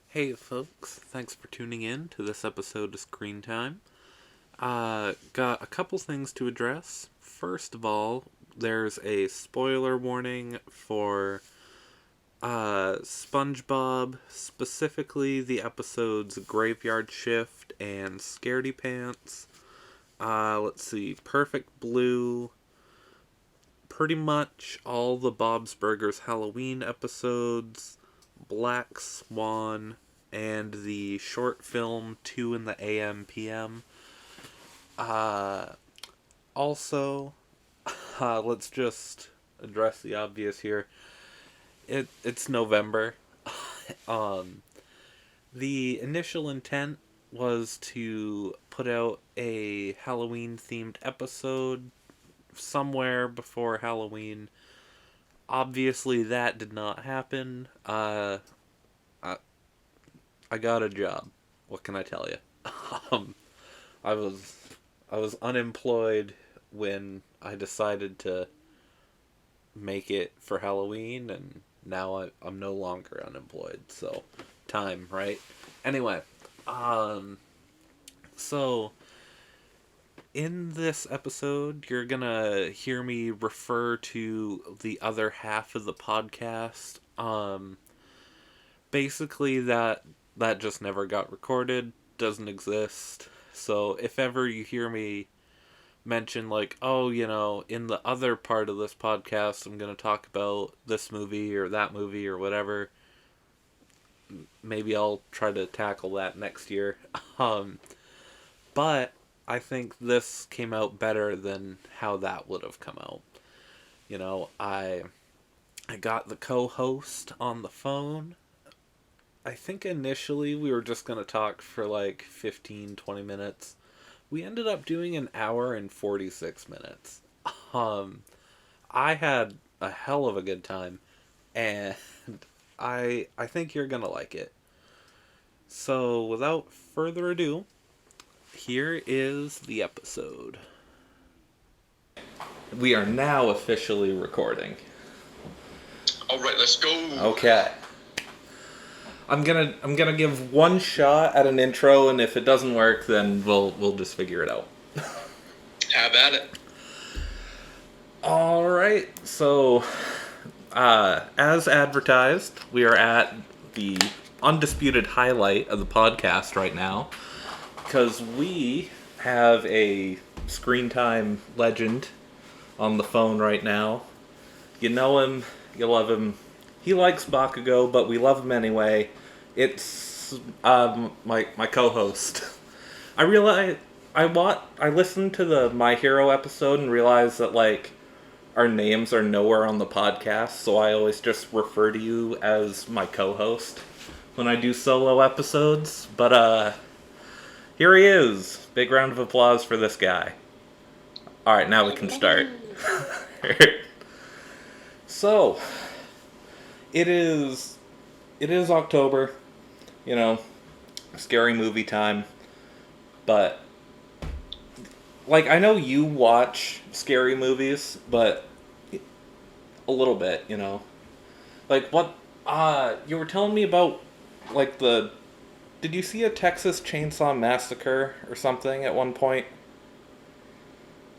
Hey folks, thanks for tuning in to this episode of Screen Time. Got a couple things to address. First of all, there's a spoiler warning for Spongebob, specifically the episodes Graveyard Shift and Scaredy Pants. Let's see, Perfect Blue, pretty much all the Bob's Burgers Halloween episodes, Black Swan, and the short film 2 in the AM PM. Also, let's just address the obvious here. It's November. The initial intent was to put out a Halloween-themed episode somewhere before Halloween. Obviously, that did not happen. I got a job. What can I tell you? I was unemployed when I decided to make it for Halloween, and now I'm no longer unemployed. So, time, right? Anyway, so in this episode, you're gonna hear me refer to the other half of the podcast. Basically, that just never got recorded, doesn't exist. So if ever you hear me mention, like, oh, in the other part of this podcast, I'm gonna talk about this movie or that movie or whatever, maybe I'll try to tackle that next year. But I think this came out better than how that would have come out. I got the co-host on the phone. I think initially we were just going to talk for like 15-20 minutes. We ended up doing an hour and 46 minutes. I had a hell of a good time, and I think you're going to like it. So without further ado, here is the episode. We are now officially recording. All right, let's go. Okay. I'm gonna give one shot at an intro, and if it doesn't work, then we'll just figure it out. Have at it. All right. So, as advertised, we are at the undisputed highlight of the podcast right now, because we have a Screen Time legend on the phone right now. You know him, you love him. He likes Bakugo, but we love him anyway. It's my co-host. I listened to the My Hero episode and realized that like our names are nowhere on the podcast, so I always just refer to you as my co-host when I do solo episodes. But here he is. Big round of applause for this guy. All right, now we can start. So, it is October, scary movie time, but, like, I know you watch scary movies, but a little bit, like, what, you were telling me about, like, did you see a Texas Chainsaw Massacre or something at one point?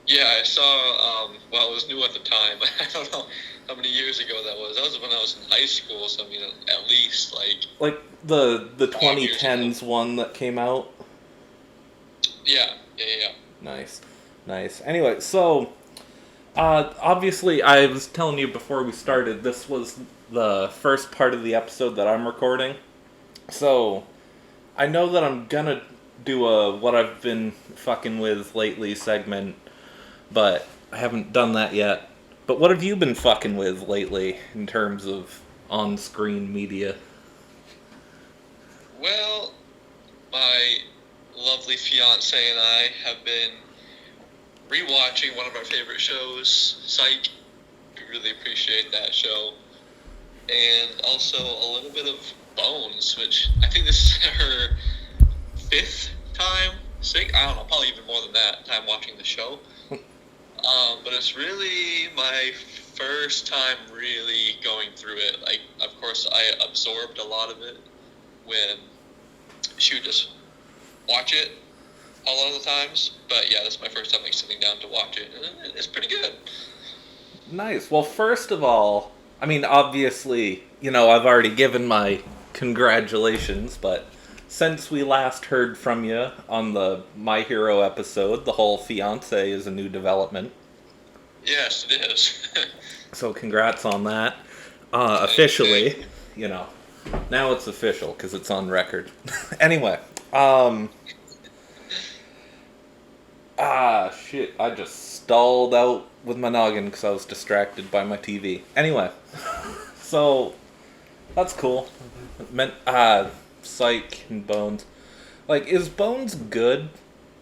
Yeah, I saw, well, it was new at the time. I don't know how many years ago that was. That was when I was in high school, so I mean, at least, like the 2010s one that came out? Yeah. Nice. Anyway, so, obviously, I was telling you before we started, this was the first part of the episode that I'm recording. So, I know that I'm gonna do a what I've been fucking with lately segment, but I haven't done that yet. But what have you been fucking with lately in terms of on-screen media? Well, my lovely fiance and I have been rewatching one of our favorite shows, Psych. We really appreciate that show. And also a little bit of Bones, which I think this is her 5th time, I don't know, probably even more than that, time watching the show. But it's really my first time really going through it. Like, of course, I absorbed a lot of it when she would just watch it a lot of the times. But yeah, this is my first time like sitting down to watch it, and it's pretty good. Nice. Well, first of all, I mean, obviously, I've already given my congratulations, but since we last heard from you on the My Hero episode, the whole fiance is a new development. Yes, it is. So congrats on that. Thank Officially, you. now it's official because it's on record. Anyway, shit, I just stalled out with my noggin because I was distracted by my TV. Anyway, so that's cool. Psych and Bones. Like, is Bones good?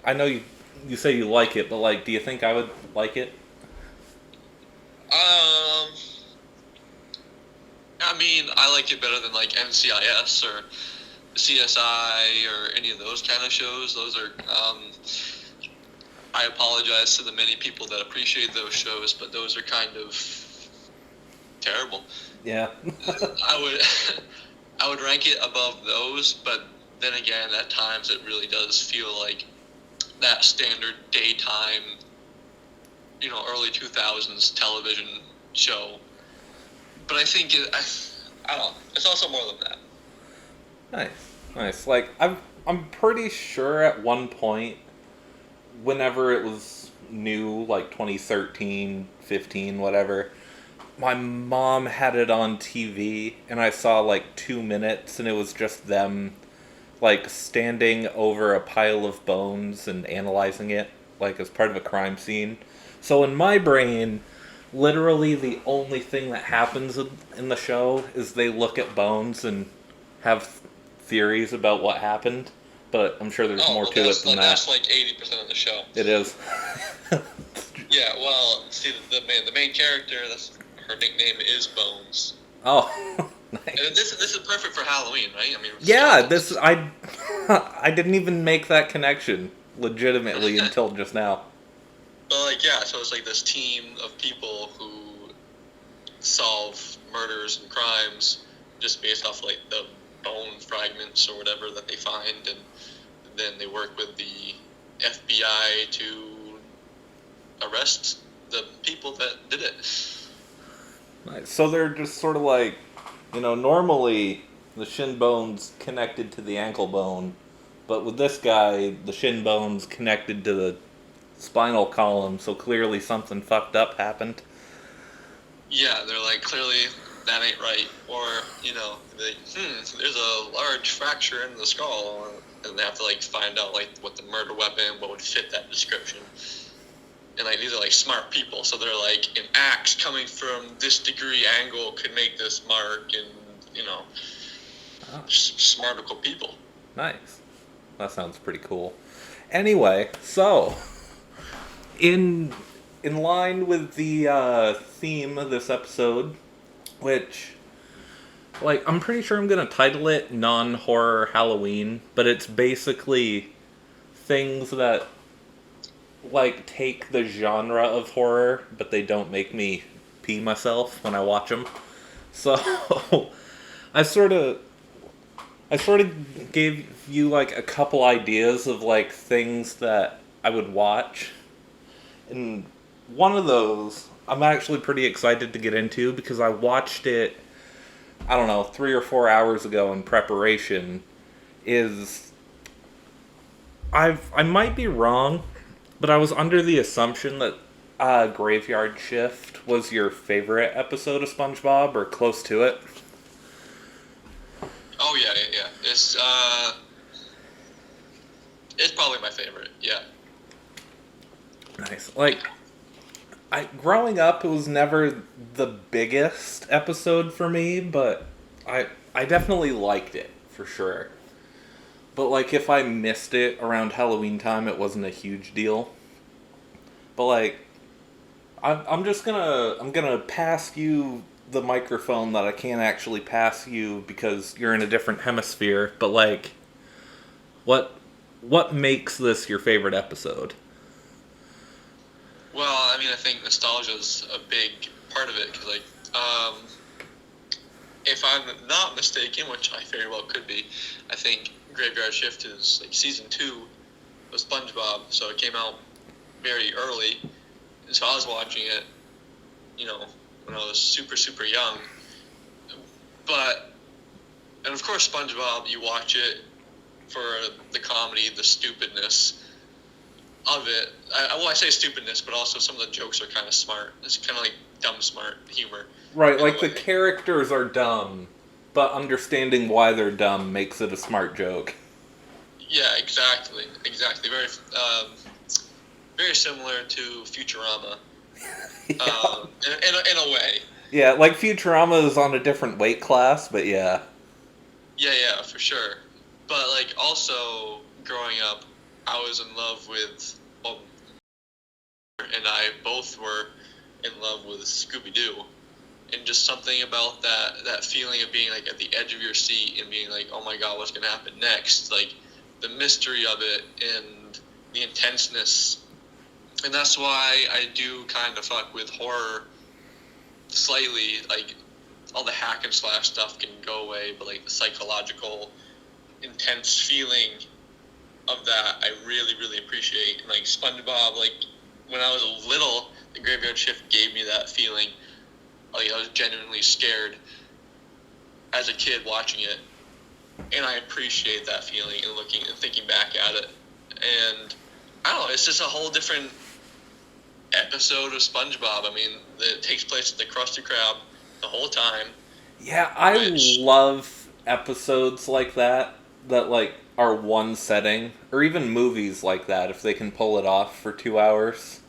I know you say you like it, but like, do you think I would like it? I mean, I like it better than like NCIS or CSI or any of those kind of shows. Those are, I apologize to the many people that appreciate those shows, but those are kind of terrible. Yeah. I would rank it above those, but then again, at times it really does feel like that standard daytime, early 2000s television show. But I think I don't know. It's also more than that. Nice. Like, I'm pretty sure at one point, whenever it was new, like 2013, 15, whatever, my mom had it on TV, and I saw like 2 minutes, and it was just them, like, standing over a pile of bones and analyzing it, like, as part of a crime scene. So in my brain, literally the only thing that happens in the show is they look at bones and have theories about what happened, but I'm sure there's more to it than that. That's like 80% of the show. It is. Yeah, well, see, the main character, her nickname is Bones. Oh, nice. And this is perfect for Halloween, right? I mean, yeah, I didn't even make that connection legitimately until just now. But like, yeah, so it's like this team of people who solve murders and crimes just based off like the bone fragments or whatever that they find, and then they work with the FBI to arrest the people that did it. Nice. So they're just sort of like, normally the shin bone's connected to the ankle bone, but with this guy, the shin bone's connected to the spinal column, so clearly something fucked up happened. Yeah, they're like, clearly that ain't right. Or, there's a large fracture in the skull, and they have to like find out like what the murder weapon, what would fit that description. And like, these are like smart people, so they're like, an axe coming from this degree angle could make this mark, and smartical people. Nice. That sounds pretty cool. Anyway, so in line with the theme of this episode, which, like, I'm pretty sure I'm gonna title it non-horror Halloween, but it's basically things that, like, take the genre of horror, but they don't make me pee myself when I watch them. So I sort of gave you like a couple ideas of like things that I would watch, and one of those I'm actually pretty excited to get into because I watched it, I don't know, 3 or 4 hours ago in preparation. I might be wrong, but I was under the assumption that Graveyard Shift was your favorite episode of SpongeBob, or close to it. Oh yeah. It's probably my favorite. Yeah. Nice. Like, growing up, it was never the biggest episode for me, but I definitely liked it for sure. But like, if I missed it around Halloween time, it wasn't a huge deal. But like, I'm gonna pass you the microphone that I can't actually pass you because you're in a different hemisphere. But like, what makes this your favorite episode? Well, I mean, I think nostalgia is a big part of it because if I'm not mistaken, which I very well could be, I think Graveyard Shift is like season 2 of SpongeBob, so it came out very early, and so I was watching it, when I was super super young. And of course, SpongeBob, you watch it for the comedy, the stupidness of it. I say stupidness, but also some of the jokes are kind of smart. It's kind of like dumb smart humor. Right, like the characters are dumb, but understanding why they're dumb makes it a smart joke. Yeah, exactly. Very, very similar to Futurama. Yeah. In a way. Yeah, like Futurama is on a different weight class, but yeah. Yeah, for sure. But like also growing up, I was in love with, and I both were in love with Scooby-Doo. And just something about that feeling of being like at the edge of your seat and being like, oh my god, what's gonna happen next? Like the mystery of it and the intenseness. And that's why I do kind of fuck with horror slightly. Like all the hack and slash stuff can go away, but like the psychological, intense feeling of that, I really, really appreciate. And like SpongeBob, like when I was little, the Graveyard Shift gave me that feeling. Like I was genuinely scared as a kid watching it, and I appreciate that feeling and looking and thinking back at it. And I don't know, it's just a whole different episode of SpongeBob. I mean, it takes place at the Krusty Krab the whole time. Yeah, I love episodes like that like are one setting, or even movies like that if they can pull it off for 2 hours.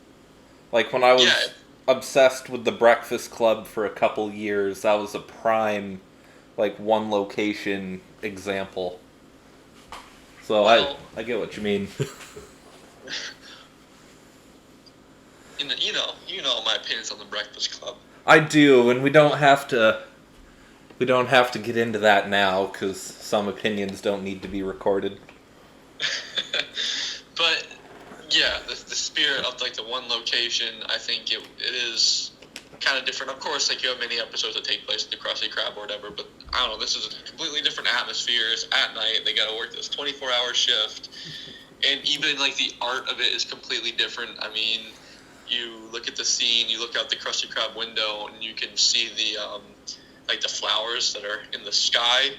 Like when I was obsessed with The Breakfast Club for a couple years, that was a prime like one location example. So well, I get what you mean. You know my opinions on The Breakfast Club. I do, and we don't have to get into that now because some opinions don't need to be recorded. But yeah, the spirit of like the one location, I think it is kind of different. Of course, like you have many episodes that take place at the Krusty Krab or whatever, but I don't know, this is a completely different atmosphere. It's at night, they gotta work this 24-hour shift, and even like the art of it is completely different. I mean, you look at the scene, you look out the Krusty Krab window, and you can see the like the flowers that are in the sky.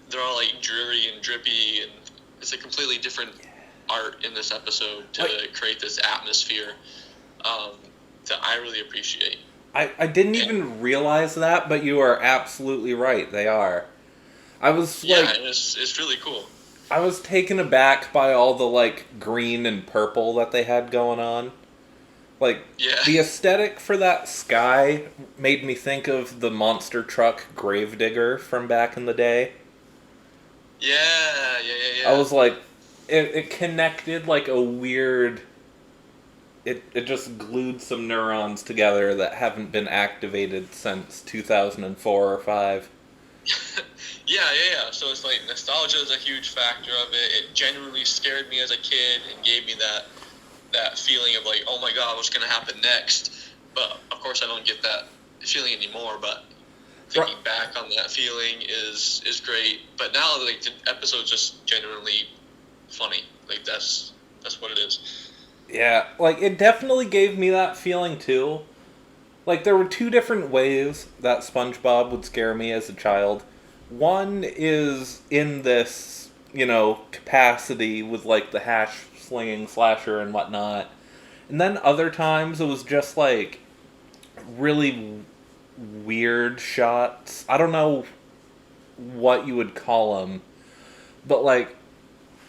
They're all like dreary and drippy, and it's a completely different art in this episode to create this atmosphere that I really appreciate. I didn't even realize that, but you are absolutely right. They are. It's really cool. I was taken aback by all the like green and purple that they had going on. Like, the aesthetic for that sky made me think of the monster truck Gravedigger from back in the day. Yeah. I was like, it connected like a weird... It just glued some neurons together that haven't been activated since 2004 or 5. Yeah. So it's like nostalgia is a huge factor of it. It genuinely scared me as a kid and gave me that feeling of like, oh my god, what's going to happen next? But of course I don't get that feeling anymore, but thinking back on that feeling is great. But now like the episode's just genuinely funny. Like that's what it is. Yeah, like it definitely gave me that feeling too. Like there were 2 different ways that SpongeBob would scare me as a child. One is in this, capacity with like the hash slinging slasher and whatnot. And then other times it was just like really weird shots. I don't know what you would call them, but like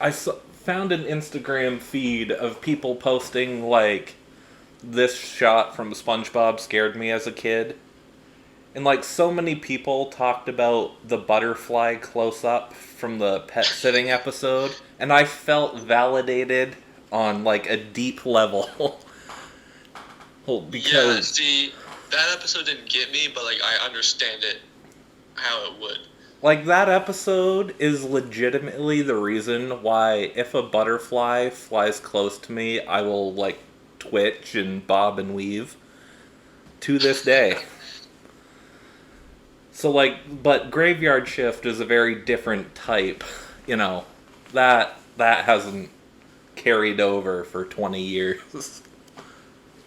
found an Instagram feed of people posting like this shot from SpongeBob scared me as a kid. And like so many people talked about the butterfly close-up from the pet sitting episode, and I felt validated on like a deep level. Because see, that episode didn't get me, but like I understand it how it would. Like that episode is legitimately the reason why if a butterfly flies close to me, I will like twitch and bob and weave. to this day. So, like, but Graveyard Shift is a very different type. You know, that hasn't carried over for 20 years.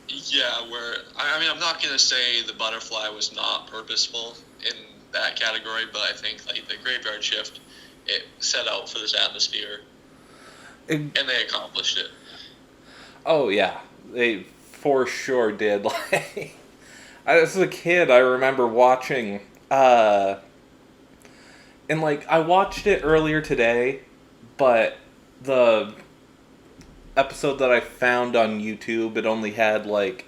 Yeah, where I mean, I'm not gonna say the butterfly was not purposeful in that category, but I think like the Graveyard Shift, it set out for this atmosphere, and they accomplished it. Oh yeah, they for sure did. Like, as a kid, I remember watching, and like I watched it earlier today, but the episode that I found on YouTube, it only had like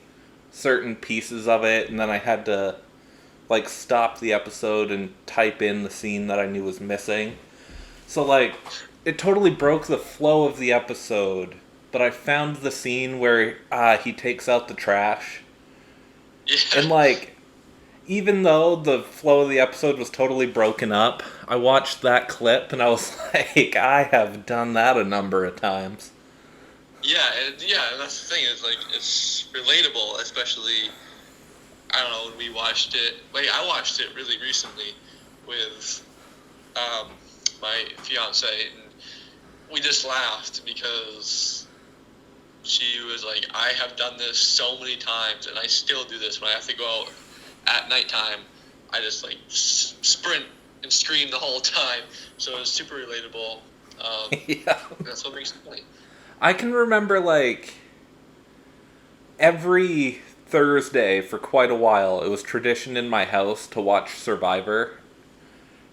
certain pieces of it, and then I had to like stop the episode and type in the scene that I knew was missing. So like it totally broke the flow of the episode, but I found the scene where he takes out the trash. Yeah. And like even though the flow of the episode was totally broken up, I watched that clip and I was like, I have done that a number of times. Yeah, and that's the thing, is like it's relatable, especially I don't know, when we watched it. Wait, I watched it really recently with my fiance, and we just laughed because she was like, I have done this so many times, and I still do this when I have to go out at nighttime. I just like sprint and scream the whole time. So it's super relatable. Yeah. That's what makes it funny. I can remember like every Thursday for quite a while, it was tradition in my house to watch Survivor.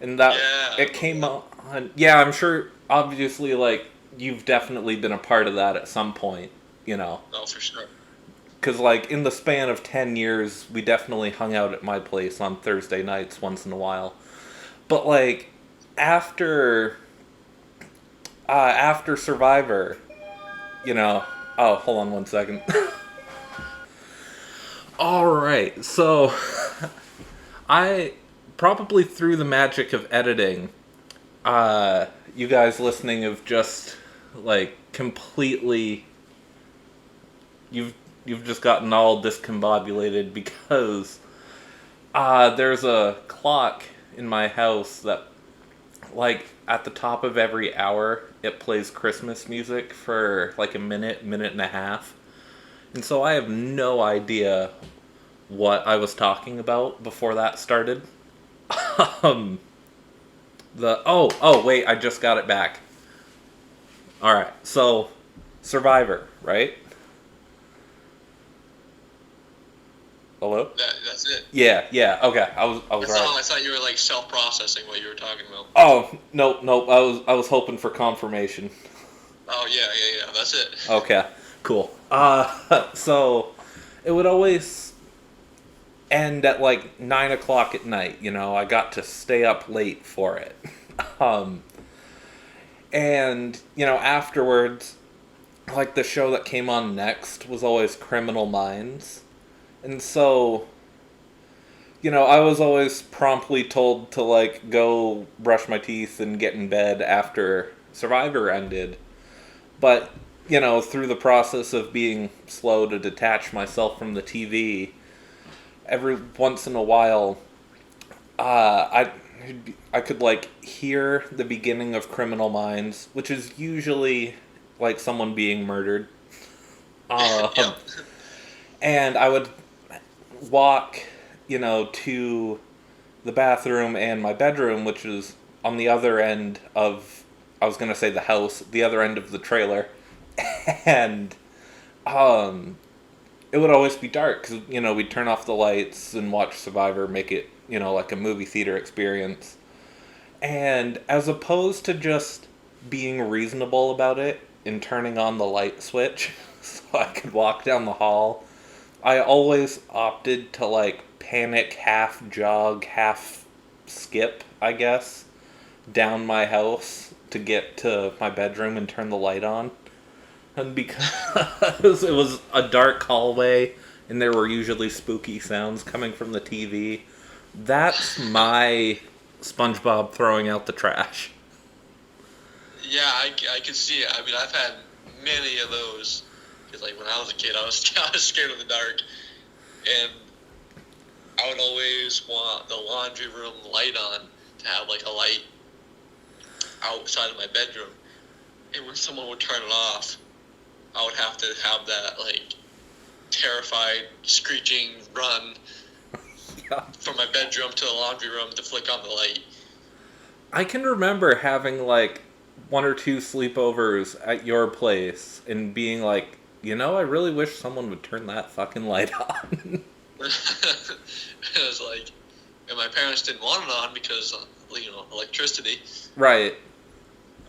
And that it came on. Yeah, I'm sure. Obviously, like you've definitely been a part of that at some point. You know. Oh, for sure. Because like in the span of 10 years, we definitely hung out at my place on Thursday nights once in a while. But like after after Survivor, you know. Oh, hold on one second. All right, so I probably through the magic of editing, you guys listening have just like completely you've just gotten all discombobulated because there's a clock in my house that like at the top of every hour it plays Christmas music for like a minute and a half. And so I have no idea what I was talking about before that started. Wait, I just got it back. Alright, so Survivor, right? Hello? That's it. Yeah, okay. I was That's right. all. I thought you were like self-processing what you were talking about. Oh, no, I was hoping for confirmation. Oh yeah. That's it. Okay, cool. So it would always end at like 9 o'clock at night. You know, I got to stay up late for it. And you know, afterwards, like the show that came on next was always Criminal Minds, and so you know, I was always promptly told to like go brush my teeth and get in bed after Survivor ended. But, you know, through the process of being slow to detach myself from the TV, every once in a while, I could like hear the beginning of Criminal Minds, which is usually like someone being murdered. Yep. And I would walk, you know, to the bathroom and my bedroom, which is on the other end of, I was gonna say the house, the other end of the trailer, and it would always be dark because you know we'd turn off the lights and watch Survivor, make it you know like a movie theater experience, and as opposed to just being reasonable about it and turning on the light switch so I could walk down the hall, I always opted to like panic, half jog, half skip, I guess, down my house to get to my bedroom and turn the light on. And because it was a dark hallway and there were usually spooky sounds coming from the TV, that's my Spongebob throwing out the trash. Yeah, I can see it. I mean, I've had many of those. Because, like, when I was a kid, I was scared of the dark. And I would always want the laundry room light on to have like a light outside of my bedroom. And when someone would turn it off, I would have to have that like terrified screeching run from my bedroom to the laundry room to flick on the light. I can remember having like one or two sleepovers at your place and being like, I really wish someone would turn that fucking light on. It was like, and my parents didn't want it on because, electricity. Right.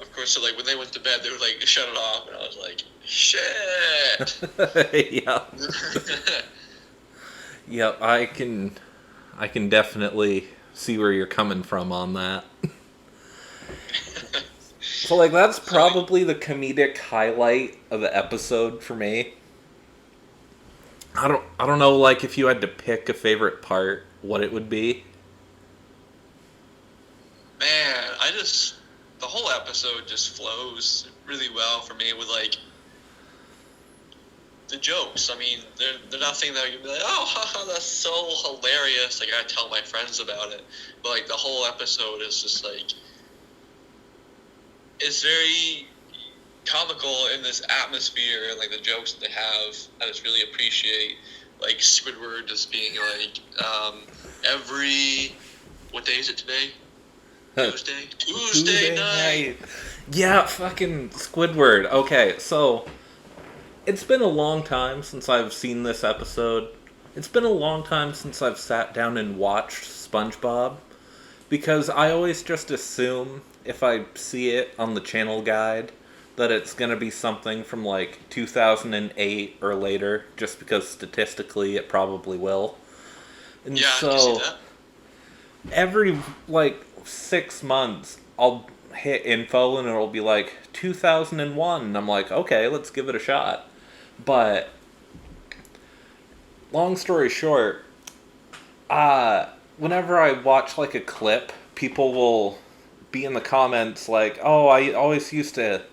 Of course, so like when they went to bed, they would like shut it off, and I was like, shit. Yeah. Yep, I can definitely see where you're coming from on that. So like that's probably the comedic highlight of the episode for me. I don't know like if you had to pick a favorite part, what it would be. Man, the whole episode just flows really well for me with like the jokes. I mean, they're nothing that you'd be like, oh, haha, that's so hilarious. Like, I tell my friends about it. But, like, the whole episode is just, like, it's very comical in this atmosphere and, like, the jokes that they have. I just really appreciate, like, Squidward just being, like, what day is it today? Tuesday night. Yeah, fucking Squidward. Okay, so it's been a long time since I've seen this episode. It's been a long time since I've sat down and watched Spongebob, because I always just assume if I see it on the channel guide that it's going to be something from like 2008 or later, just because statistically it probably will. And yeah, so I can see that. Every like 6 months I'll hit info and it'll be like 2001 and I'm like, okay, let's give it a shot. But long story short, whenever I watch like a clip, people will be in the comments like, oh, I always used to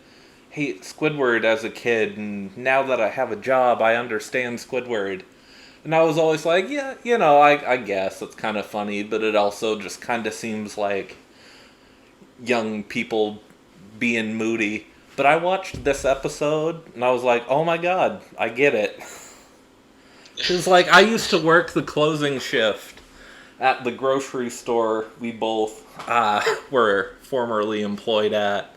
hate Squidward as a kid, and now that I have a job, I understand Squidward. And I was always like, yeah, I guess it's kind of funny, but it also just kind of seems like young people being moody. But I watched this episode, and I was like, oh my god, I get it. Because, like, I used to work the closing shift at the grocery store we both were formerly employed at.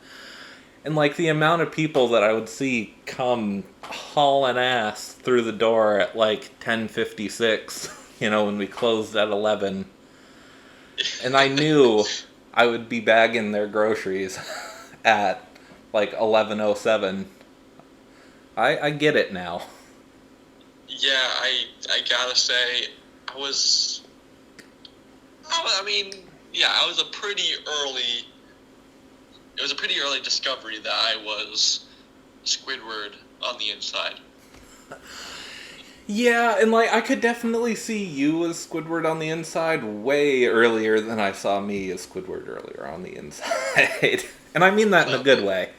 And, like, the amount of people that I would see come hauling ass through the door at, like, 10:56, when we closed at 11. And I knew I would be bagging their groceries at, like, 11:07. I get it now. Yeah, I gotta say, I was a pretty early... It was a pretty early discovery that I was Squidward on the inside. Yeah, and like I could definitely see you as Squidward on the inside way earlier than I saw me as Squidward earlier on the inside. And I mean that in a good way.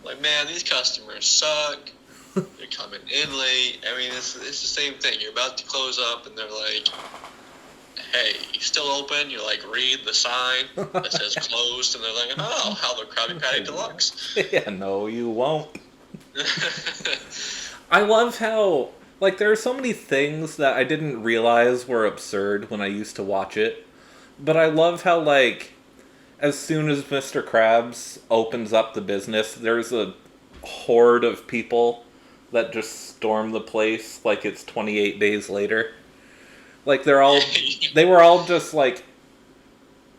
Like, man, these customers suck. They're coming in late. I mean, it's the same thing. You're about to close up, and they're like, hey, you still open? You like read the sign that says closed, and they're like, oh, how the Krabby Patty Deluxe. Yeah, no, you won't. I love how, like, there are so many things that I didn't realize were absurd when I used to watch it. But I love how, like, as soon as Mr. Krabs opens up the business, there's a horde of people that just storm the place like it's 28 days later. Like, they were all just, like,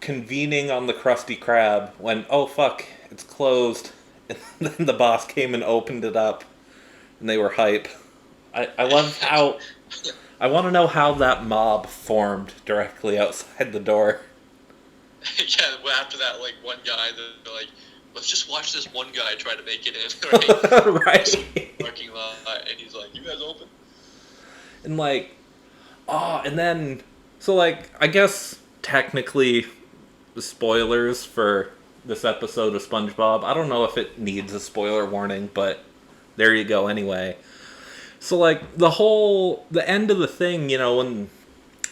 convening on the Krusty Krab when, oh, fuck, it's closed. And then the boss came and opened it up, and they were hype. I love how... I want to know how that mob formed directly outside the door. Yeah, well, after that, like, one guy, they're like, let's just watch this one guy try to make it in, right? Right. Parking lot, and he's like, you guys open? And, like... Oh, and then... So, like, I guess, technically, the spoilers for this episode of SpongeBob, I don't know if it needs a spoiler warning, but there you go anyway. So, like, the end of the thing, when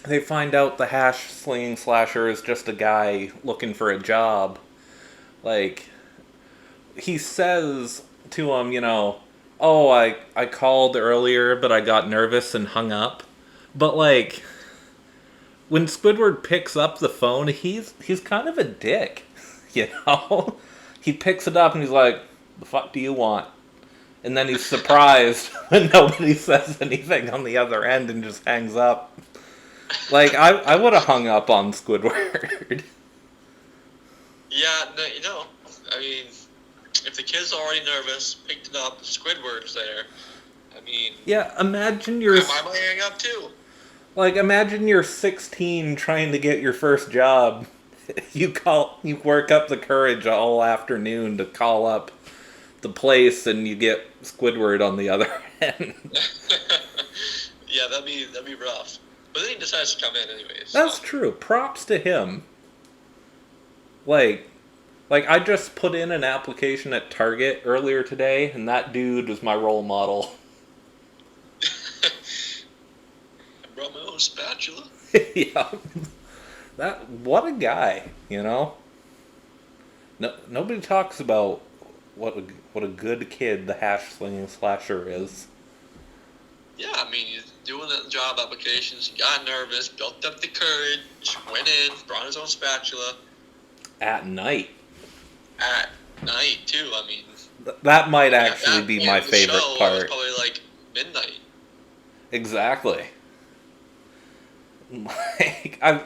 they find out the hash slinging slasher is just a guy looking for a job. Like, he says to him, oh, I called earlier, but I got nervous and hung up. But, like, when Squidward picks up the phone, he's kind of a dick, you know? He picks it up and he's like, the fuck do you want? And then he's surprised when nobody says anything on the other end and just hangs up. Like, I would have hung up on Squidward. Yeah, no, I mean, if the kid's already nervous, picked it up, Squidward's there. I mean, Yeah, imagine you're... I might hang up too. Like, imagine you're 16 trying to get your first job. You work up the courage all afternoon to call up the place, and you get Squidward on the other end. Yeah, that'd be rough. But then he decides to come in anyways. That's true. Props to him. Like I just put in an application at Target earlier today, and that dude is my role model. I brought my own spatula. Yeah. What a guy, No, nobody talks about what a good kid the hash slinging slasher is. Yeah, I mean, he's doing the job applications, he got nervous, built up the courage, went in, brought his own spatula. At night. At night, too, I mean. That might actually be my favorite part. It was probably like midnight. Exactly. Like, I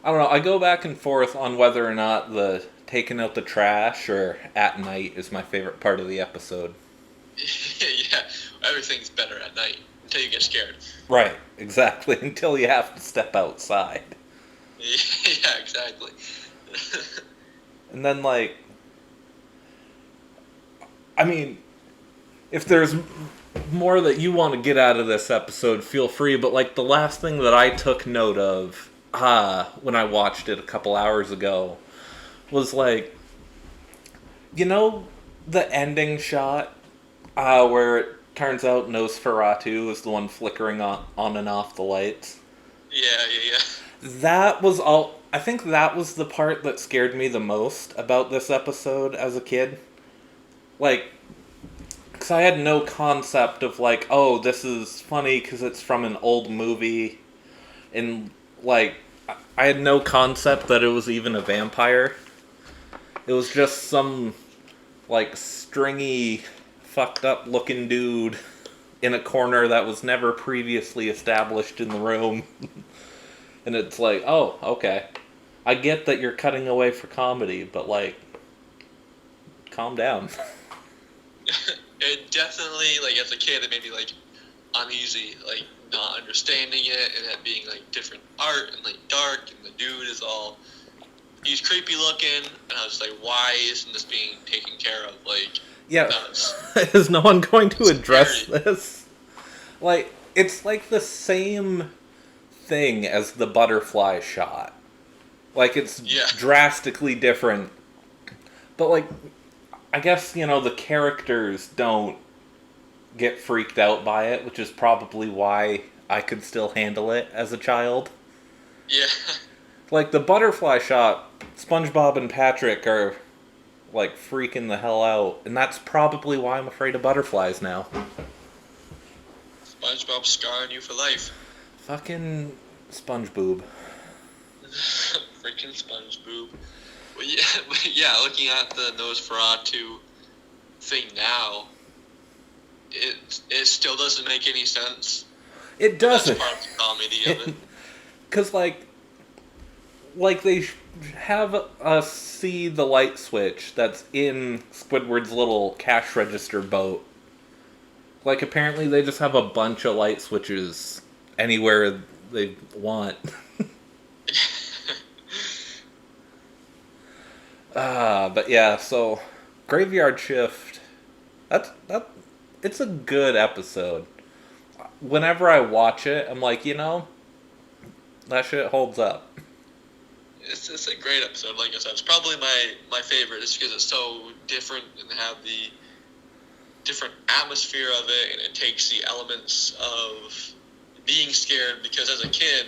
don't know, I go back and forth on whether or not the taking out the trash or at night is my favorite part of the episode. Yeah, everything's better at night until you get scared. Right, exactly, until you have to step outside. Yeah, exactly. And then, like, I mean, if there's more that you want to get out of this episode, feel free, but, like, the last thing that I took note of when I watched it a couple hours ago was, like, the ending shot where it turns out Nosferatu is the one flickering on and off the lights? Yeah. That was all... I think that was the part that scared me the most about this episode as a kid. Like, because I had no concept of, like, oh, this is funny because it's from an old movie. And, like, I had no concept that it was even a vampire. It was just some, like, stringy, fucked up looking dude in a corner that was never previously established in the room. And it's like, oh, okay. I get that you're cutting away for comedy, but, like, calm down. It definitely, like, as a kid, it made me, like, uneasy, like, not understanding it, and it being, like, different art, and, like, dark, and the dude is all... He's creepy looking, and I was like, why isn't this being taken care of? Like, yeah, is no one going to address this? Like, it's like the same thing as the butterfly shot. Like, it's drastically different. But, like, I guess, the characters don't get freaked out by it, which is probably why I could still handle it as a child. Yeah. Like, the butterfly shot, Spongebob and Patrick are, like, freaking the hell out. And that's probably why I'm afraid of butterflies now. SpongeBob scarring you for life. Fucking SpongeBob. Freaking SpongeBob. Well, yeah, looking at the Nosferatu thing now, it still doesn't make any sense. It doesn't. That's part of the comedy of it. Because, like they have us see the light switch that's in Squidward's little cash register boat. Like, apparently they just have a bunch of light switches anywhere they want. But yeah, so Graveyard Shift, it's a good episode. Whenever I watch it, I'm like, that shit holds up. It's a great episode, like I said. It's probably my favorite just because it's so different and have the different atmosphere of it, and it takes the elements of being scared, because as a kid,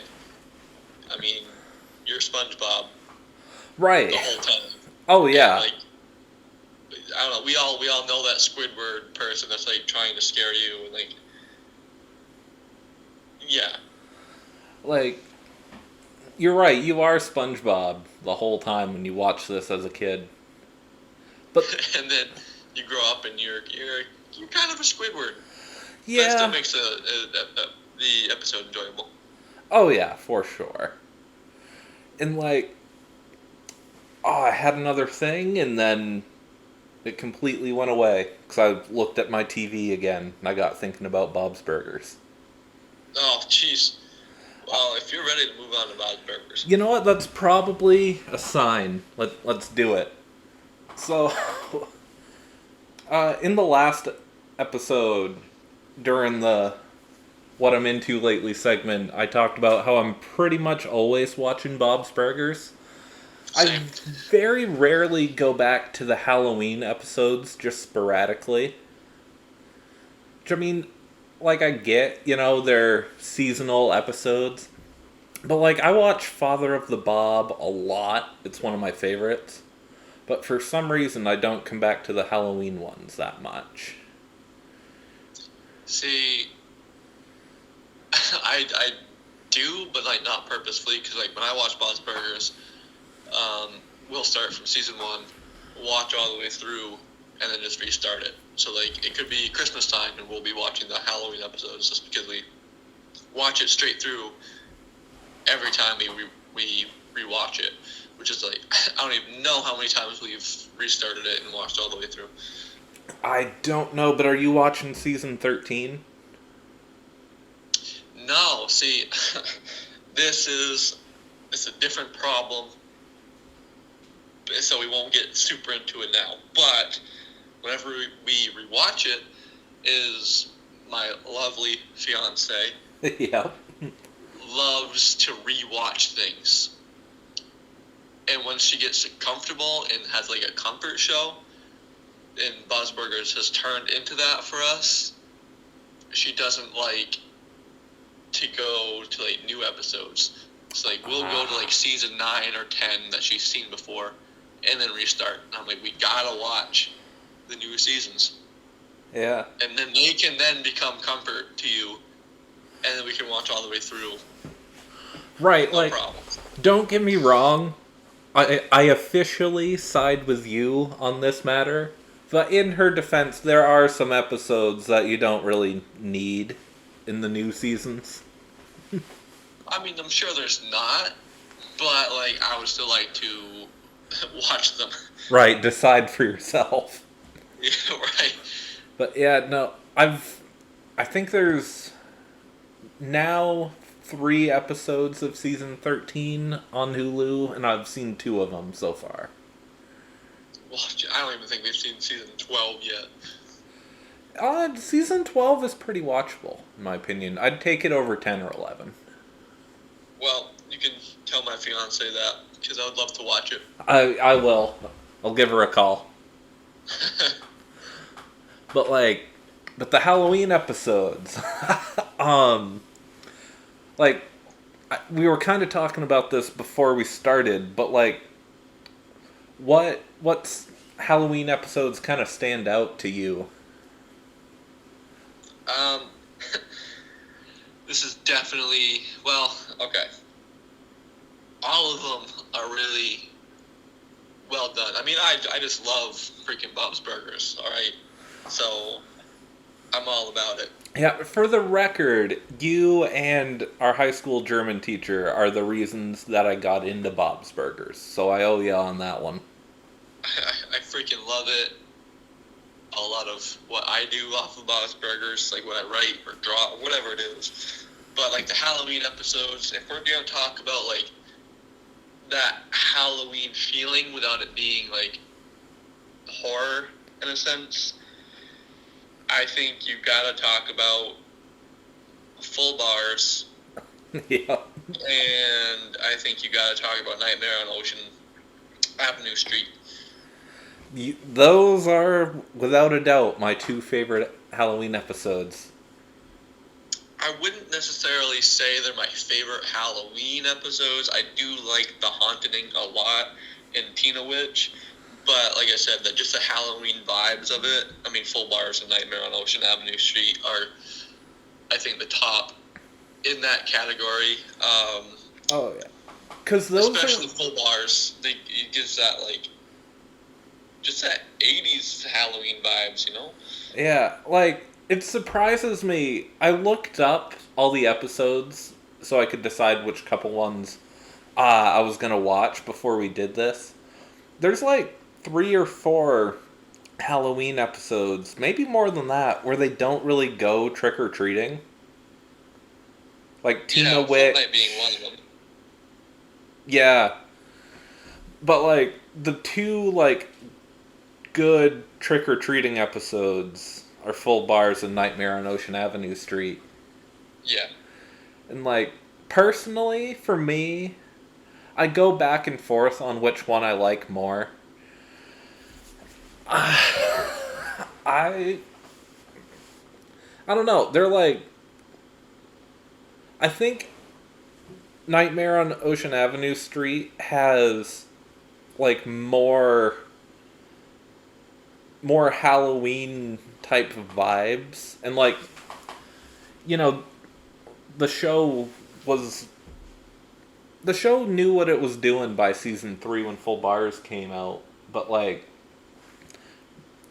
you're SpongeBob Right. the whole time. Oh, And, yeah. like, I don't know. We all know that Squidward person that's like trying to scare you, and like, yeah. Like, you're right. You are SpongeBob the whole time when you watch this as a kid. But, And then you grow up and you're kind of a Squidward. That still yeah. makes the episode enjoyable. Oh, yeah, for sure. And, like, oh, I had another thing, and then it completely went away. Because I looked at my TV again, and I got thinking about Bob's Burgers. Oh, jeez. Well, if you're ready to move on to Bob's Burgers. You know what? That's probably a sign. Let's do it. So, in the last episode, during the What I'm Into Lately segment, I talked about how I'm pretty much always watching Bob's Burgers. I Same. very rarely go back to the Halloween episodes, just sporadically. Which, I mean, like, I get, they're seasonal episodes. But, like, I watch Father of the Bob a lot. It's one of my favorites. But for some reason, I don't come back to the Halloween ones that much. See, I do, but like not purposefully, because like when I watch Bob's Burgers, we'll start from season 1, watch all the way through, and then just restart it. So like it could be Christmas time, and we'll be watching the Halloween episodes just because we watch it straight through every time we rewatch it, which is like I don't even know how many times we've restarted it and watched all the way through. I don't know, but are you watching season 13? No, see, it's a different problem, so we won't get super into it now. But whenever we rewatch it, is my lovely fiance Yep. loves to rewatch things. And when she gets comfortable and has like a comfort show, and Bob's Burgers has turned into that for us, she doesn't like to go to like new episodes. So like we'll go to like season 9 or 10 that she's seen before, and then restart. And I'm like, we gotta watch the new seasons, Yeah. and then they can then become comfort to you, and then we can watch all the way through. Right, No like, problem. don't get me wrong. I officially side with you on this matter. But in her defense, there are some episodes that you don't really need in the new seasons. I mean, I'm sure there's not, but like I would still like to watch them. Right, decide for yourself. Yeah, right. But yeah, no, I think there's now 3 episodes of season 13 on Hulu, and I've seen 2 of them so far. Well, I don't even think we've seen season 12 yet. Season 12 is pretty watchable, in my opinion. I'd take it over 10 or 11. Well, you can tell my fiance that, because I would love to watch it. I will. I'll give her a call. But the Halloween episodes, like, we were kind of talking about this before we started, but like, what's Halloween episodes kind of stand out to you? This is definitely, well, okay. All of them are really well done. I mean, I just love freaking Bob's Burgers, alright? So, I'm all about it. Yeah, for the record, you and our high school German teacher are the reasons that I got into Bob's Burgers, so I owe you on that one. I freaking love it. A lot of what I do off of Bob's Burgers, like what I write or draw, whatever it is. But like the Halloween episodes, if we're gonna talk about like that Halloween feeling without it being like horror in a sense, I think you gotta talk about Full Bars, Yeah. and I think you gotta talk about Nightmare on Ocean Avenue Street. Those are, without a doubt, my 2 favorite Halloween episodes. I wouldn't necessarily say they're my favorite Halloween episodes. I do like the Haunting a lot in Tina Witch, but like I said, just the Halloween vibes of it. I mean, Full Bars and Nightmare on Ocean Avenue Street are, I think, the top in that category. Oh yeah, because those especially Full Bars, it gives that like just that '80s Halloween vibes, you know? Yeah, like, it surprises me. I looked up all the episodes so I could decide which couple ones I was going to watch before we did this. There's like 3 or 4 Halloween episodes, maybe more than that, where they don't really go trick-or-treating. Like Tina Yeah, Witch. Fortnite being one of them. Yeah. But, like, the 2, like, good trick-or-treating episodes are Full Bars and Nightmare on Ocean Avenue Street. Yeah. And, like, personally, for me, I go back and forth on which one I like more. I don't know. They're like, I think Nightmare on Ocean Avenue Street has like more Halloween type of vibes, and like, you know, the show was the show knew what it was doing by season 3 when Full Bars came out, but like,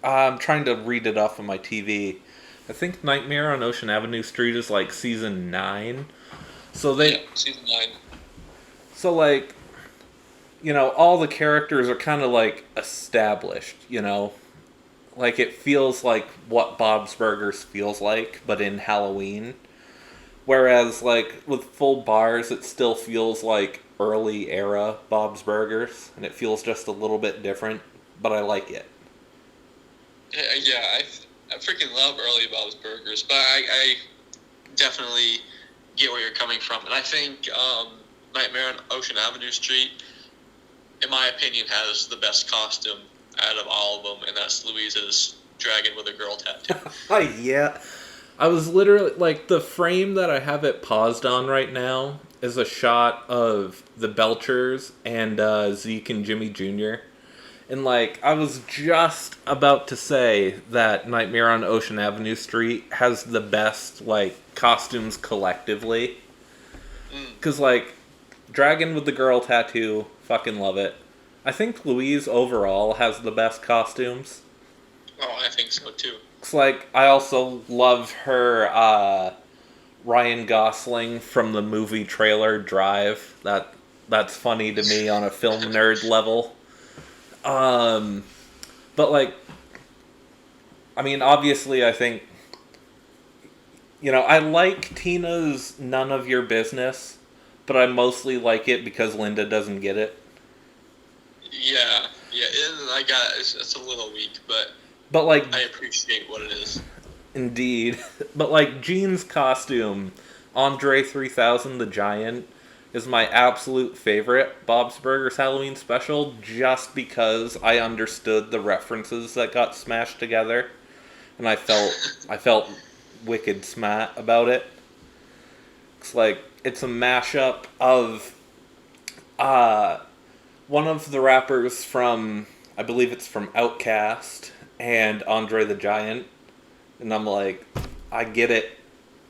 I'm trying to read it off of my TV. I think Nightmare on Ocean Avenue Street is like season 9. Yeah, season 9. So like, you know, all the characters are kind of like established, you know? Like, it feels like what Bob's Burgers feels like, but in Halloween. Whereas, like, with Full Bars, it still feels like early era Bob's Burgers, and it feels just a little bit different, but I like it. Yeah, I freaking love early Bob's Burgers, but I definitely get where you're coming from. And I think Nightmare on Ocean Avenue Street, in my opinion, has the best costume out of all of them, and that's Louise's dragon with a girl tattoo. Yeah. I was literally, like, the frame that I have it paused on right now is a shot of the Belchers and Zeke and Jimmy Jr. And, like, I was just about to say that Nightmare on Ocean Avenue Street has the best, like, costumes collectively. Because, like, Dragon with the girl tattoo, fucking love it. I think Louise overall has the best costumes. Oh, I think so, too. It's like, I also love her Ryan Gosling from the movie trailer Drive. That's funny to me on a film nerd level. But like, I mean, obviously, I think, you know, I like Tina's None of Your Business, but I mostly like it because Linda doesn't get it. Yeah, it's a little weak, but like, I appreciate what it is. Indeed. But like, Gene's costume, Andre 3000 the Giant, is my absolute favorite Bob's Burgers Halloween special, just because I understood the references that got smashed together, and I felt wicked smart about it. It's like, it's a mashup of one of the rappers from, I believe it's from Outkast, and Andre the Giant, and I'm like, I get it,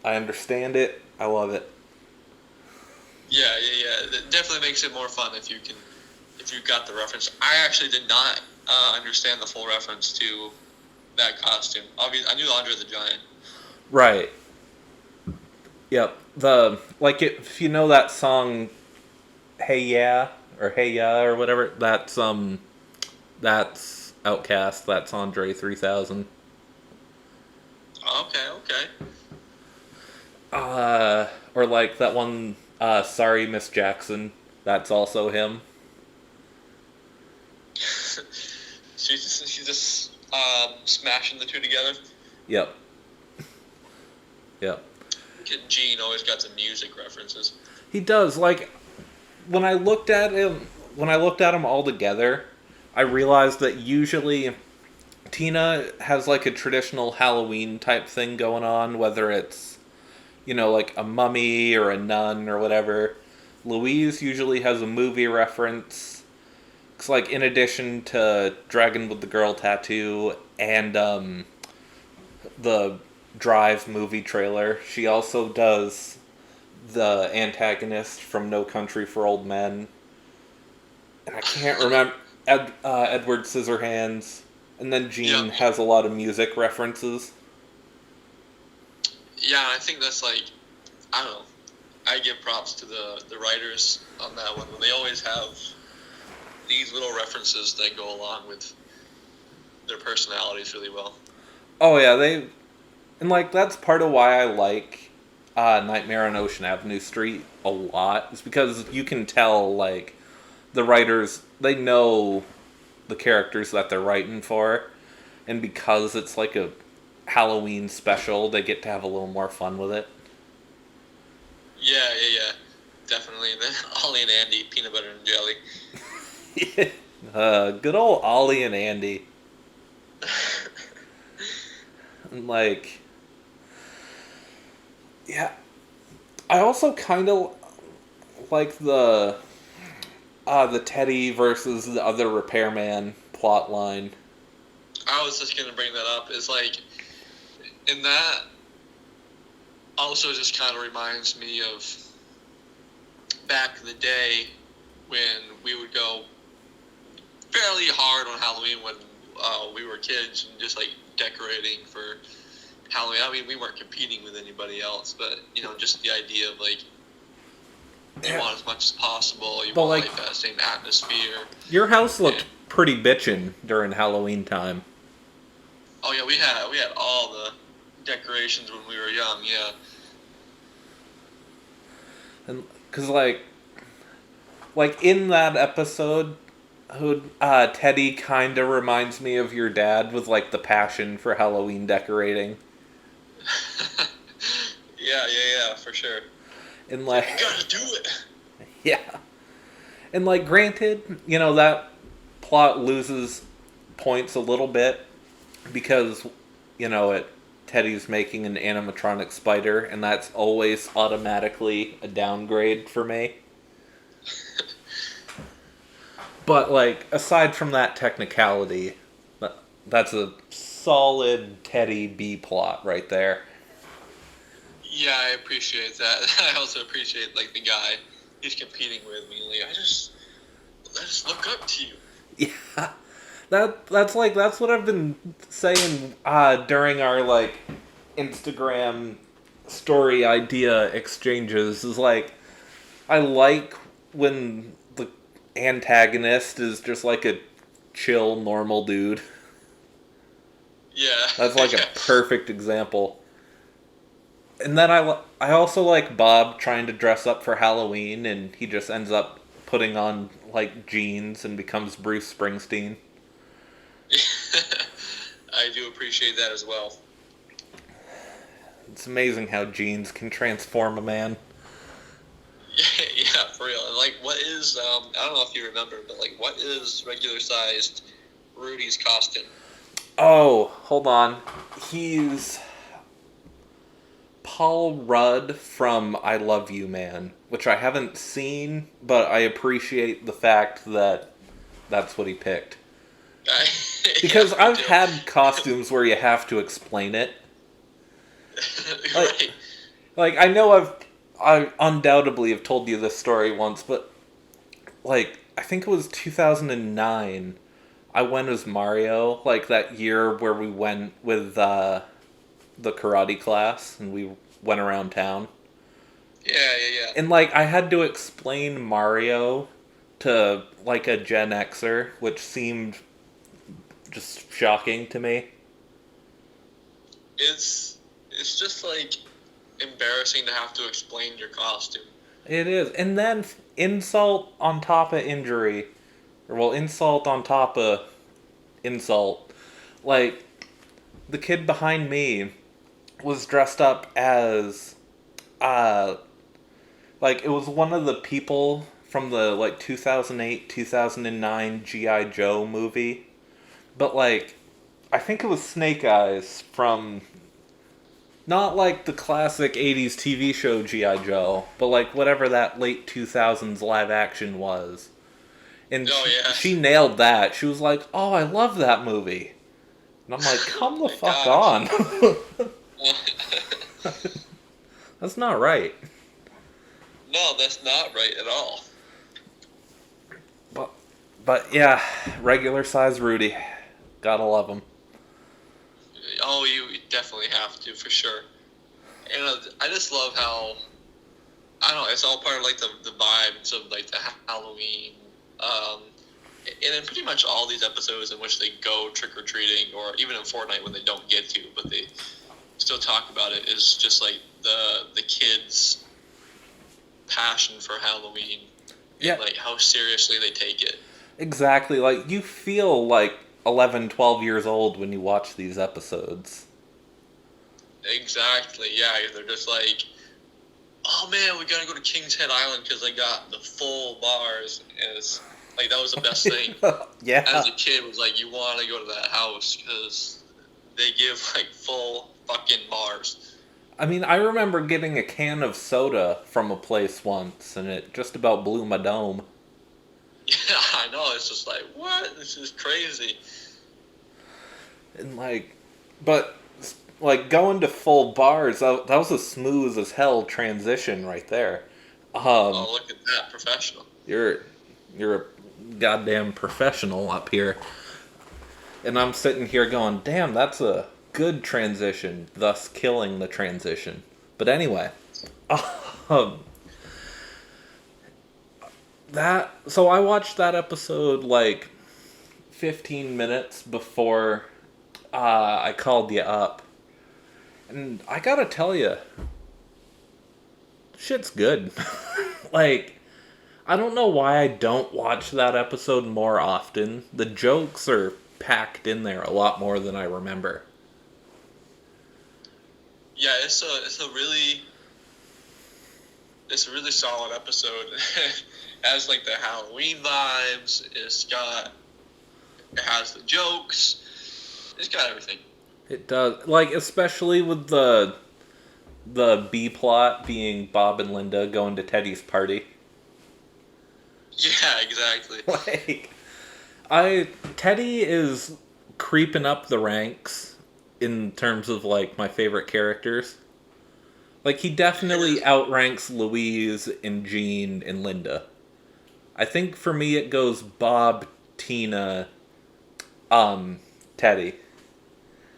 I understand it, I love it. Yeah. It definitely makes it more fun if you got the reference. I actually did not understand the full reference to that costume. Obviously, I knew Andre the Giant. Right. Yep. If you know that song, Hey Yeah, or Hey Ya, or whatever, that's Outkast, that's Andre 3000. Okay. Or like that one, Sorry Miss Jackson, that's also him. She's just smashing the two together. Yep. Gene always got some music references. He does. Like, when I looked at him all together, I realized that usually Tina has like a traditional Halloween type thing going on, whether it's, like a mummy or a nun or whatever, Louise usually has a movie reference. It's like in addition to Dragon with the Girl Tattoo and the Drive movie trailer, she also does the antagonist from No Country for Old Men. And I can't remember Edward Scissorhands. And then Gene Yep. has a lot of music references. Yeah, I think that's like, I don't know. I give props to the writers on that one. They always have these little references that go along with their personalities really well. Oh yeah, and like that's part of why I like Nightmare on Ocean Avenue Street a lot. Is because you can tell like the writers, they know the characters that they're writing for, and because it's like a Halloween special, they get to have a little more fun with it. Yeah. Definitely. And then Ollie and Andy, peanut butter and jelly. Good old Ollie and Andy. And like, yeah, I also kind of like the Teddy versus the other repairman plot line. I was just gonna bring that up. Is like, in that, also just kind of reminds me of back in the day when we would go fairly hard on Halloween when we were kids and just like decorating for Halloween. I mean, we weren't competing with anybody else, but just the idea of like you want as much as possible. You But, want like, that same atmosphere. Your house looked And, pretty bitchin' during Halloween time. oh yeah, we had all the decorations when we were young. Yeah. And because like in that episode, Teddy kind of reminds me of your dad with like the passion for Halloween decorating. yeah, for sure. And like, You gotta do it. yeah. And like, granted, that plot loses points a little bit because Teddy's making an animatronic spider, and that's always automatically a downgrade for me. But like, aside from that technicality, that's a solid Teddy B plot right there. Yeah, I appreciate that. I also appreciate like the guy he's competing with me. Like, I just look up to you. Yeah. That's what I've been saying during our like Instagram story idea exchanges, is like I like when the antagonist is just like a chill normal dude. Yeah. That's like a perfect example. And then I also like Bob trying to dress up for Halloween, and he just ends up putting on like jeans and becomes Bruce Springsteen. I do appreciate that as well. It's amazing how jeans can transform a man. Yeah, for real. And like, what is I don't know if you remember, but like, what is regular sized Rudy's costume? Oh, hold on. He's Paul Rudd from I Love You Man, which I haven't seen, but I appreciate the fact that that's what he picked. Because Yeah, I've had costumes where you have to explain it. Right. Like, I know I undoubtedly have told you this story once, but like, I think it was 2009. I went as Mario, like that year where we went with the karate class and we went around town. Yeah. And like, I had to explain Mario to like a Gen Xer, which seemed just shocking to me. It's just like embarrassing to have to explain your costume. It is. And then insult on top of injury. Or, well, insult on top of insult. Like, the kid behind me was dressed up as, like, it was one of the people from the, like, 2008, 2009 G.I. Joe movie. But, like, I think it was Snake Eyes from Not like the classic 80s TV show G.I. Joe, but like whatever that late 2000s live action was. And Oh yeah. she nailed that. She was like, "Oh, I love that movie." And I'm like, "Come Oh the my fuck gosh. on." That's not right. No, that's not right at all. But, but yeah, regular size Rudy. Gotta love him. Oh, you definitely have to, for sure. And I just love how, I don't know, it's all part of like the vibes of like the Halloween. And in pretty much all these episodes in which they go trick or treating, or even in Fortnite when they don't get to, but they still talk about it, is just like the kids' passion for Halloween Yeah, and like how seriously they take it. exactly. Like, you feel like 11, 12 years old when you watch these episodes. Exactly, yeah. They're just like, oh man, we gotta go to King's Head Island because they got the full bars, and it's like that was the best thing. Yeah. As a kid, was like you want to go to that house because they give like full fucking bars. I mean, I remember getting a can of soda from a place once, and it just about blew my dome. Yeah, I know. It's just like, what? This is crazy. And like, but like going to full bars, that was a smooth as hell transition right there. Oh, look at that, professional. You're you're a goddamn professional up here, and I'm sitting here going, damn, that's a good transition, thus killing the transition. But anyway, um, that so I watched that episode like 15 minutes before I called you up, and I gotta tell you, shit's good. Like, I don't know why I don't watch that episode more often. The jokes are packed in there a lot more than I remember. Yeah, it's a really solid episode. It has like the Halloween vibes. It has the jokes. It's got everything. It does, like, especially with the B plot being Bob and Linda going to Teddy's party. Yeah, exactly. Like, Teddy is creeping up the ranks in terms of like my favorite characters. Like, he definitely outranks Louise and Jean and Linda. I think for me it goes Bob, Tina, Teddy.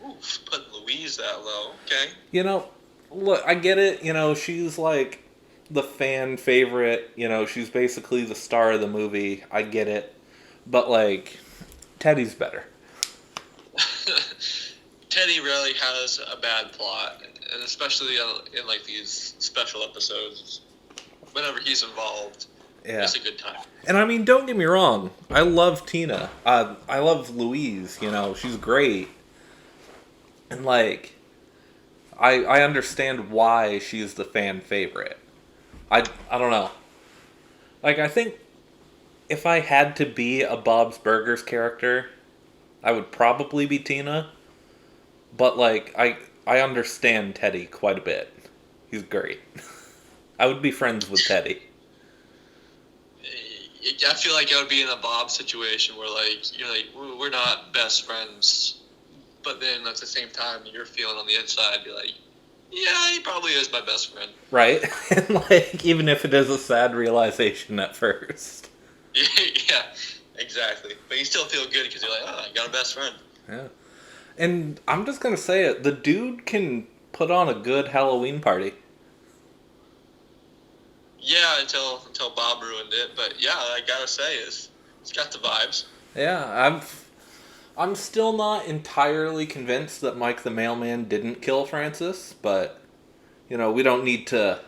Oof, put Louise that low. Okay. You know, look, I get it. You know, she's like the fan favorite. You know, she's basically the star of the movie. I get it. But, like, Teddy's better. Teddy rarely has a bad plot, and especially in like these special episodes, whenever he's involved, Yeah. it's a good time. And I mean, don't get me wrong. I love Tina. I love Louise. You know, she's great. And, like, I understand why she's the fan favorite. I don't know. Like, I think if I had to be a Bob's Burgers character, I would probably be Tina. But, like, I understand Teddy quite a bit. He's great. I would be friends with Teddy. I feel like I would be in a Bob situation where like you're like we're not best friends, but then at the same time you're feeling on the inside, you're like, yeah, he probably is my best friend. Right? And, like, even if it is a sad realization at first. Yeah, exactly. But you still feel good because you're like, oh, I got a best friend. Yeah. And I'm just gonna say it, the dude can put on a good Halloween party. Yeah, until Bob ruined it. But yeah, I gotta say, it's got the vibes. Yeah, I'm still not entirely convinced that Mike the Mailman didn't kill Francis, but, you know, we don't need to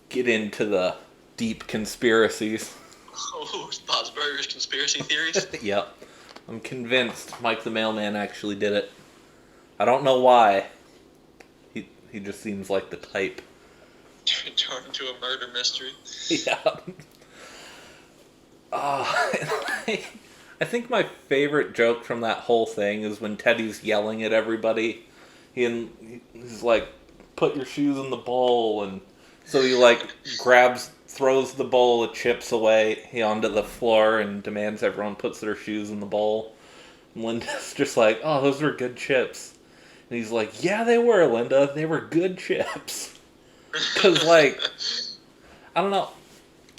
get into the deep conspiracies. Oh, Bob's Burgers conspiracy theories. Yep. I'm convinced Mike the Mailman actually did it. I don't know why. He just seems like the type. Turned into a murder mystery. Yeah. I think my favorite joke from that whole thing is when Teddy's yelling at everybody. He's like, put your shoes in the bowl, and so he throws the bowl of chips away onto the floor and demands everyone puts their shoes in the bowl. And Linda's just like, oh, those were good chips. And he's like, yeah, they were, Linda. They were good chips. Because, like, I don't know.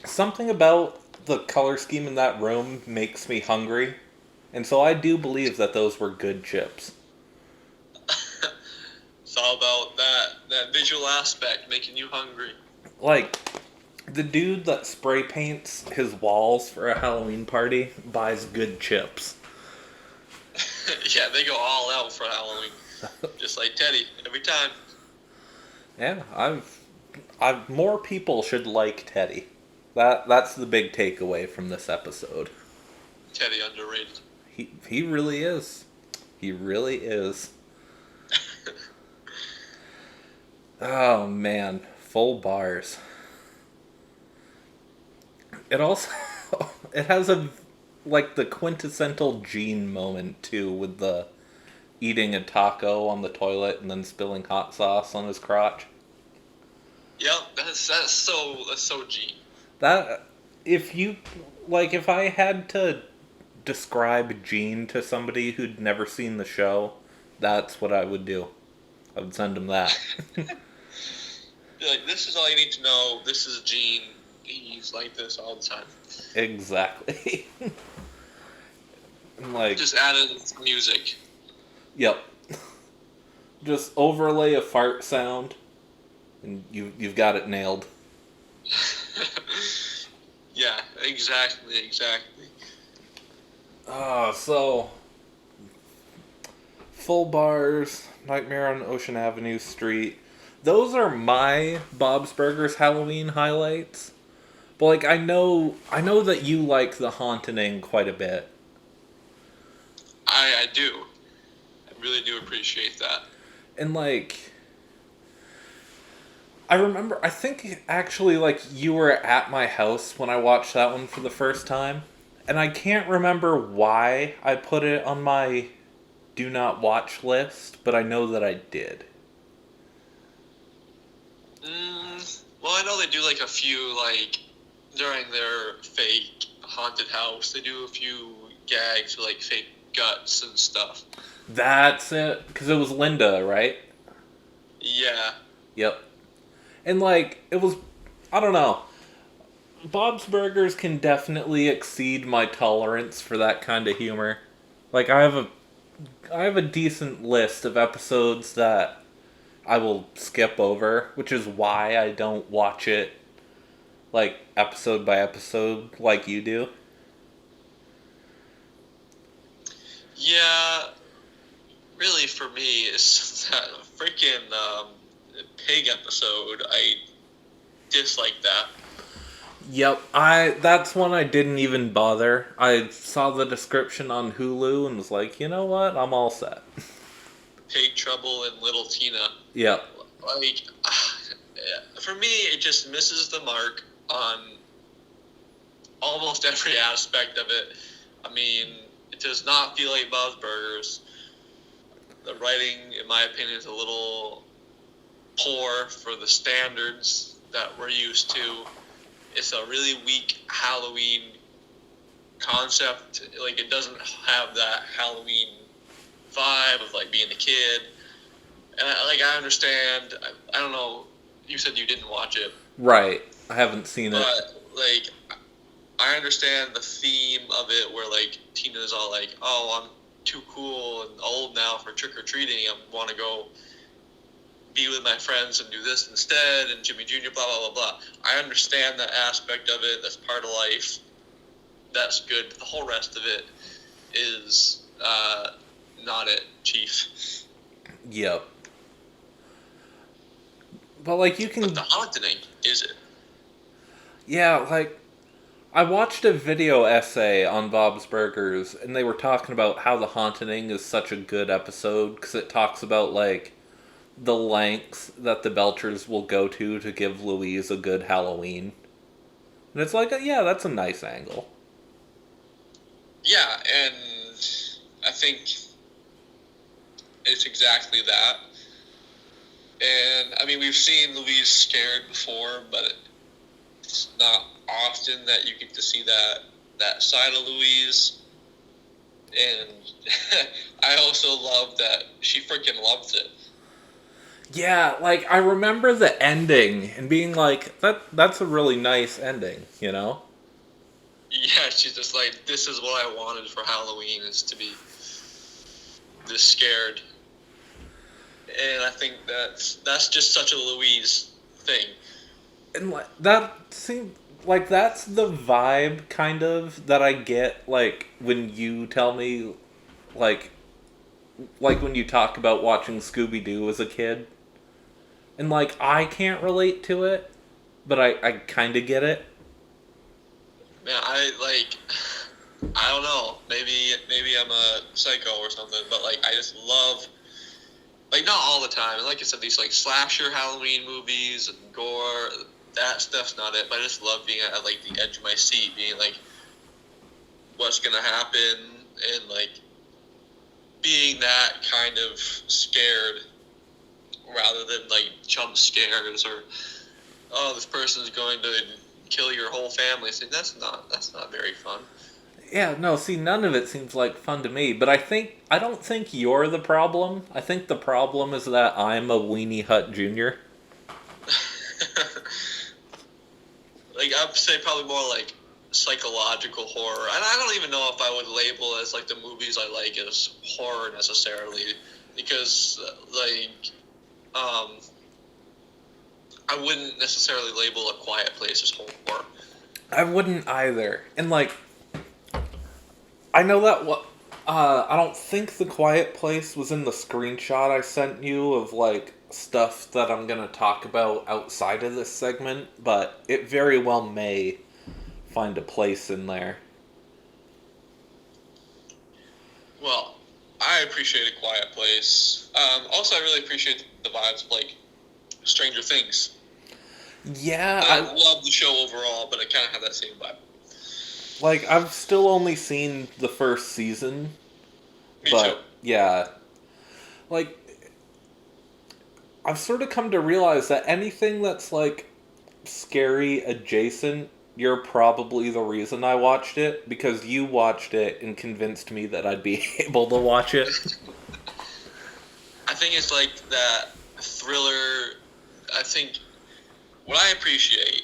Something about the color scheme in that room makes me hungry. And so I do believe that those were good chips. It's all about that visual aspect making you hungry. Like, the dude that spray paints his walls for a Halloween party buys good chips. Yeah, they go all out for Halloween. Just like Teddy, every time. Yeah, I've more people should like Teddy. That's the big takeaway from this episode. Teddy underrated. He really is. He really is. Oh man, full bars. It also it has the quintessential Gene moment too, with the eating a taco on the toilet and then spilling hot sauce on his crotch. Yep, that's so Gene. That if I had to describe Gene to somebody who'd never seen the show, that's what I would do. I would send him that. Be like, this is all you need to know. This is Gene. He's like this all the time. Exactly. Like, just added music. Yep. Just overlay a fart sound, and you've got it nailed. Yeah, exactly. So full bars, Nightmare on Ocean Avenue Street. Those are my Bob's Burgers Halloween highlights. But like I know that you like the Haunting quite a bit. I do. I really do appreciate that. And like I remember, I think actually like you were at my house when I watched that one for the first time. And I can't remember why I put it on my do not watch list, but I know that I did. Well, I know they do like a few, like, during their fake haunted house, they do a few gags with like fake guts and stuff. That's it. Because it was Linda, right? Yeah. Yep. And like, it was, I don't know. Bob's Burgers can definitely exceed my tolerance for that kind of humor. Like, I have a decent list of episodes that I will skip over, which is why I don't watch it, like, episode by episode like you do. Yeah, really for me, it's that freaking pig episode. I dislike that. Yep, that's one I didn't even bother. I saw the description on Hulu and was like, you know what, I'm all set. Pig Trouble and Little Tina. Yep. Like, for me, it just misses the mark on almost every aspect of it. I mean, it does not feel like Bob's Burgers. The writing, in my opinion, is a little poor for the standards that we're used to. It's a really weak Halloween concept. Like, it doesn't have that Halloween vibe of, like, being a kid. And, I understand. I don't know. You said you didn't watch it. Right. I haven't seen it. But, like, I understand the theme of it where, like, Tina's all like, oh, I'm too cool and old now for trick-or-treating. I want to go be with my friends and do this instead, and Jimmy Jr., blah, blah, blah, blah. I understand that aspect of it. That's part of life. That's good. But the whole rest of it is not it, Chief. Yep. But, like, you can... But the haunting is it. Yeah, like, I watched a video essay on Bob's Burgers, and they were talking about how The Haunting is such a good episode, because it talks about, like, the lengths that the Belchers will go to give Louise a good Halloween. And it's like, yeah, that's a nice angle. Yeah, and I think it's exactly that. And I mean, we've seen Louise scared before, but it's not often that you get to see that side of Louise. And I also love that she freaking loves it. Yeah, like I remember the ending and being like, that's a really nice ending, you know? Yeah, she's just like, this is what I wanted for Halloween, is to be this scared. And I think that's just such a Louise thing. And like that seems like that's the vibe kind of that I get like when you tell me like when you talk about watching Scooby Doo as a kid. And like I can't relate to it, but I kind of get it. Man, I don't know. Maybe I'm a psycho or something, but like I just love, like, not all the time. And like I said, these like slasher Halloween movies and gore, that stuff's not it. But I just love being at like the edge of my seat, being like, what's gonna happen, and like being that kind of scared rather than like jump scares or, oh, this person's going to kill your whole family. So that's not very fun. Yeah, no, see, none of it seems like fun to me, but I don't think you're the problem. I think the problem is that I'm a Weenie Hut Jr. Like, I'd say probably more like psychological horror. And I don't even know if I would label as like the movies I like as horror necessarily, because like um, I wouldn't necessarily label A Quiet Place as horror. I wouldn't either. And like, I know that what I don't think the Quiet Place was in the screenshot I sent you of like stuff that I'm gonna talk about outside of this segment, but it very well may find a place in there. Well, I appreciate A Quiet Place. Also, I really appreciate the vibes of like Stranger Things. Yeah, I I love the show overall, but it kind of had that same vibe. like I've still only seen the first season, Me too. but yeah, like I've sort of come to realize that anything that's like scary adjacent, you're probably the reason I watched it because you watched it and convinced me that I'd be able to watch it. I think it's like that thriller. I think what I appreciate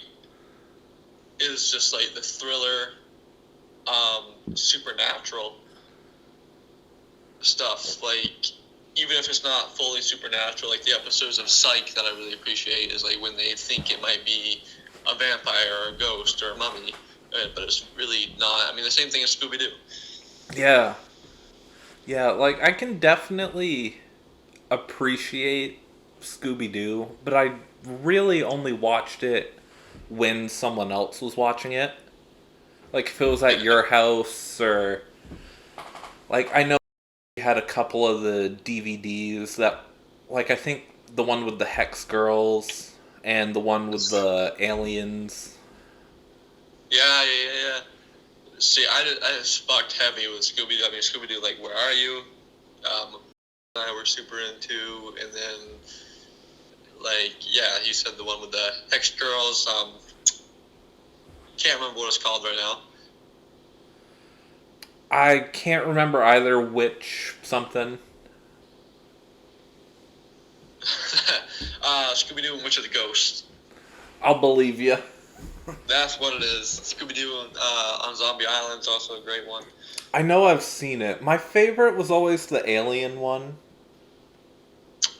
is just like the thriller, supernatural stuff. Like, even if it's not fully supernatural, like the episodes of Psych that I really appreciate is like when they think it might be a vampire or a ghost or a mummy, but it's really not. I mean, the same thing as Scooby Doo. Yeah. Yeah, like I can definitely appreciate Scooby Doo, but I really only watched it when someone else was watching it. Like if it was at your house or like I know we had a couple of the DVDs that like I think the one with the Hex Girls and the one with the aliens. Yeah. See, I just fucked heavy with Scooby Doo. I mean, Scooby Doo, like, Where Are You? I were super into, and then, like, yeah, he said the one with the Hex Girls. Can't remember what it's called right now. I can't remember either which something. Scooby Doo and Witch of the Ghost. I'll believe you. That's what it is. Scooby Doo on Zombie Island is also a great one. I know I've seen it. My favorite was always the alien one.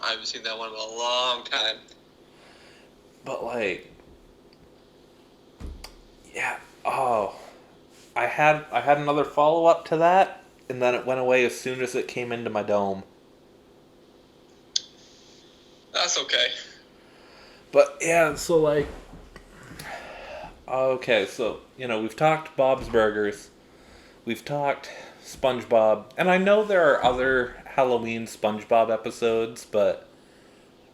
I haven't seen that one in a long time. But like yeah, oh. I had another follow up to that and then it went away as soon as it came into my dome. That's okay. But yeah, so like okay, so we've talked Bob's Burgers. We've talked SpongeBob, and I know there are other Halloween SpongeBob episodes, but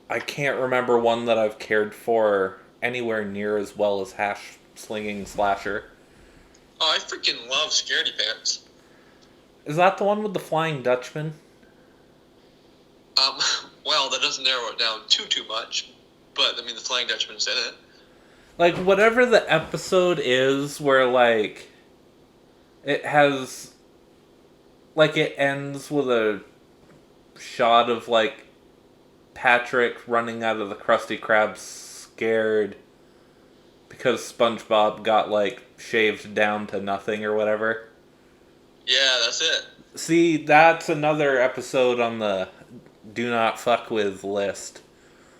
I can't remember one that I've cared for anywhere near as well as Hash Slinging Slasher. Oh, I freaking love Scaredy Pants. Is that the one with the Flying Dutchman? Um, well, that doesn't narrow it down too much. But, I mean, the Flying Dutchman's in it. Like, whatever the episode is where, like, it has... Like, it ends with a shot of, like, Patrick running out of the Krusty Krab scared because SpongeBob got, like, shaved down to nothing or whatever. Yeah, that's it. See, that's another episode on the do not fuck with list.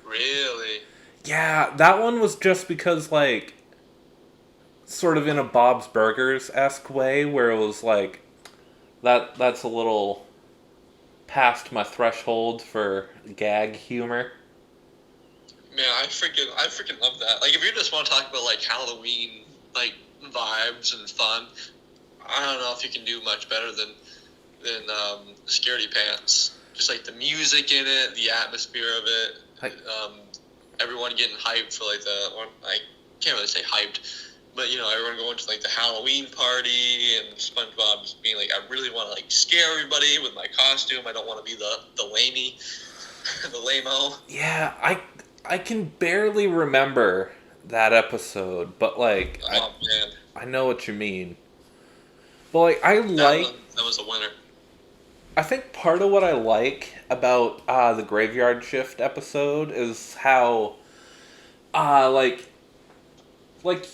Really? Yeah, that one was just because, like, sort of in a Bob's Burgers-esque way, where it was like, that's a little past my threshold for gag humor. Man, I freaking love that. Like, if you just want to talk about, like, Halloween, like, vibes and fun, I don't know if you can do much better than Scaredy Pants. Just, like, the music in it, the atmosphere of it, everyone getting hyped for, like, I can't really say hyped, but, you know, everyone going to, like, the Halloween party, and SpongeBob just being like, I really want to, like, scare everybody with my costume. I don't want to be the lamey, the lame-o. Yeah, I can barely remember that episode, but, like, Oh, man. I know what you mean. But, like, That was a winner. I think part of what I like about the Graveyard Shift episode is how, like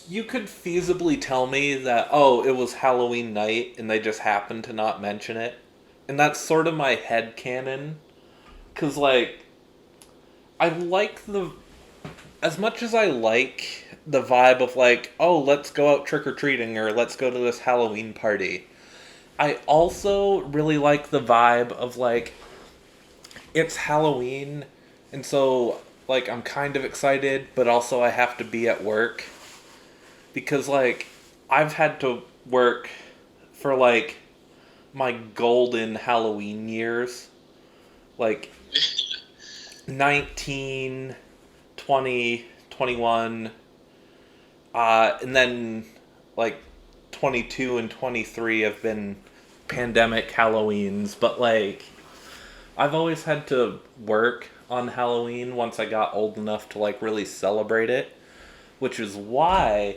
you could feasibly tell me that, oh, it was Halloween night and they just happened to not mention it. And that's sort of my headcanon. Because, like, I like as much as I like the vibe of, like, oh, let's go out trick-or-treating or let's go to this Halloween party, I also really like the vibe of, like, it's Halloween, and so, like, I'm kind of excited, but also I have to be at work. Because, like, I've had to work for, like, my golden Halloween years. Like, 19, 20, 21, and then, like, 22 and 23 have been pandemic Halloweens, but, like, I've always had to work on Halloween once I got old enough to, like, really celebrate it, which is why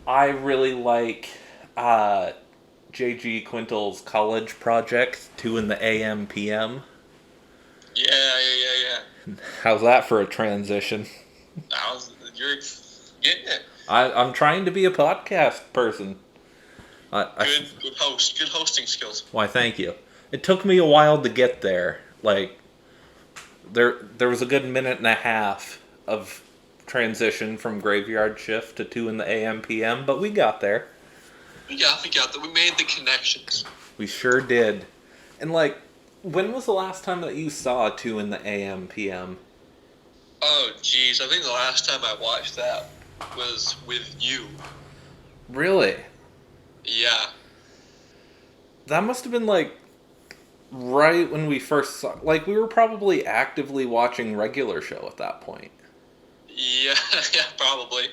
I really like J.G. Quintel's college project, 2 in the AM PM. Yeah. How's that for a transition? You're getting it. I'm trying to be a podcast person. Good host. Good hosting skills. Why, thank you. It took me a while to get there. Like, there was a good minute and a half of transition from Graveyard Shift to 2 in the AM PM, but we got there. We got that. We made the connections. We sure did. And, like, when was the last time that you saw 2 in the AM PM? Oh, jeez. I think the last time I watched that was with you. Really? Yeah. That must have been, like, right when we first saw... Like, we were probably actively watching Regular Show at that point. Yeah, probably.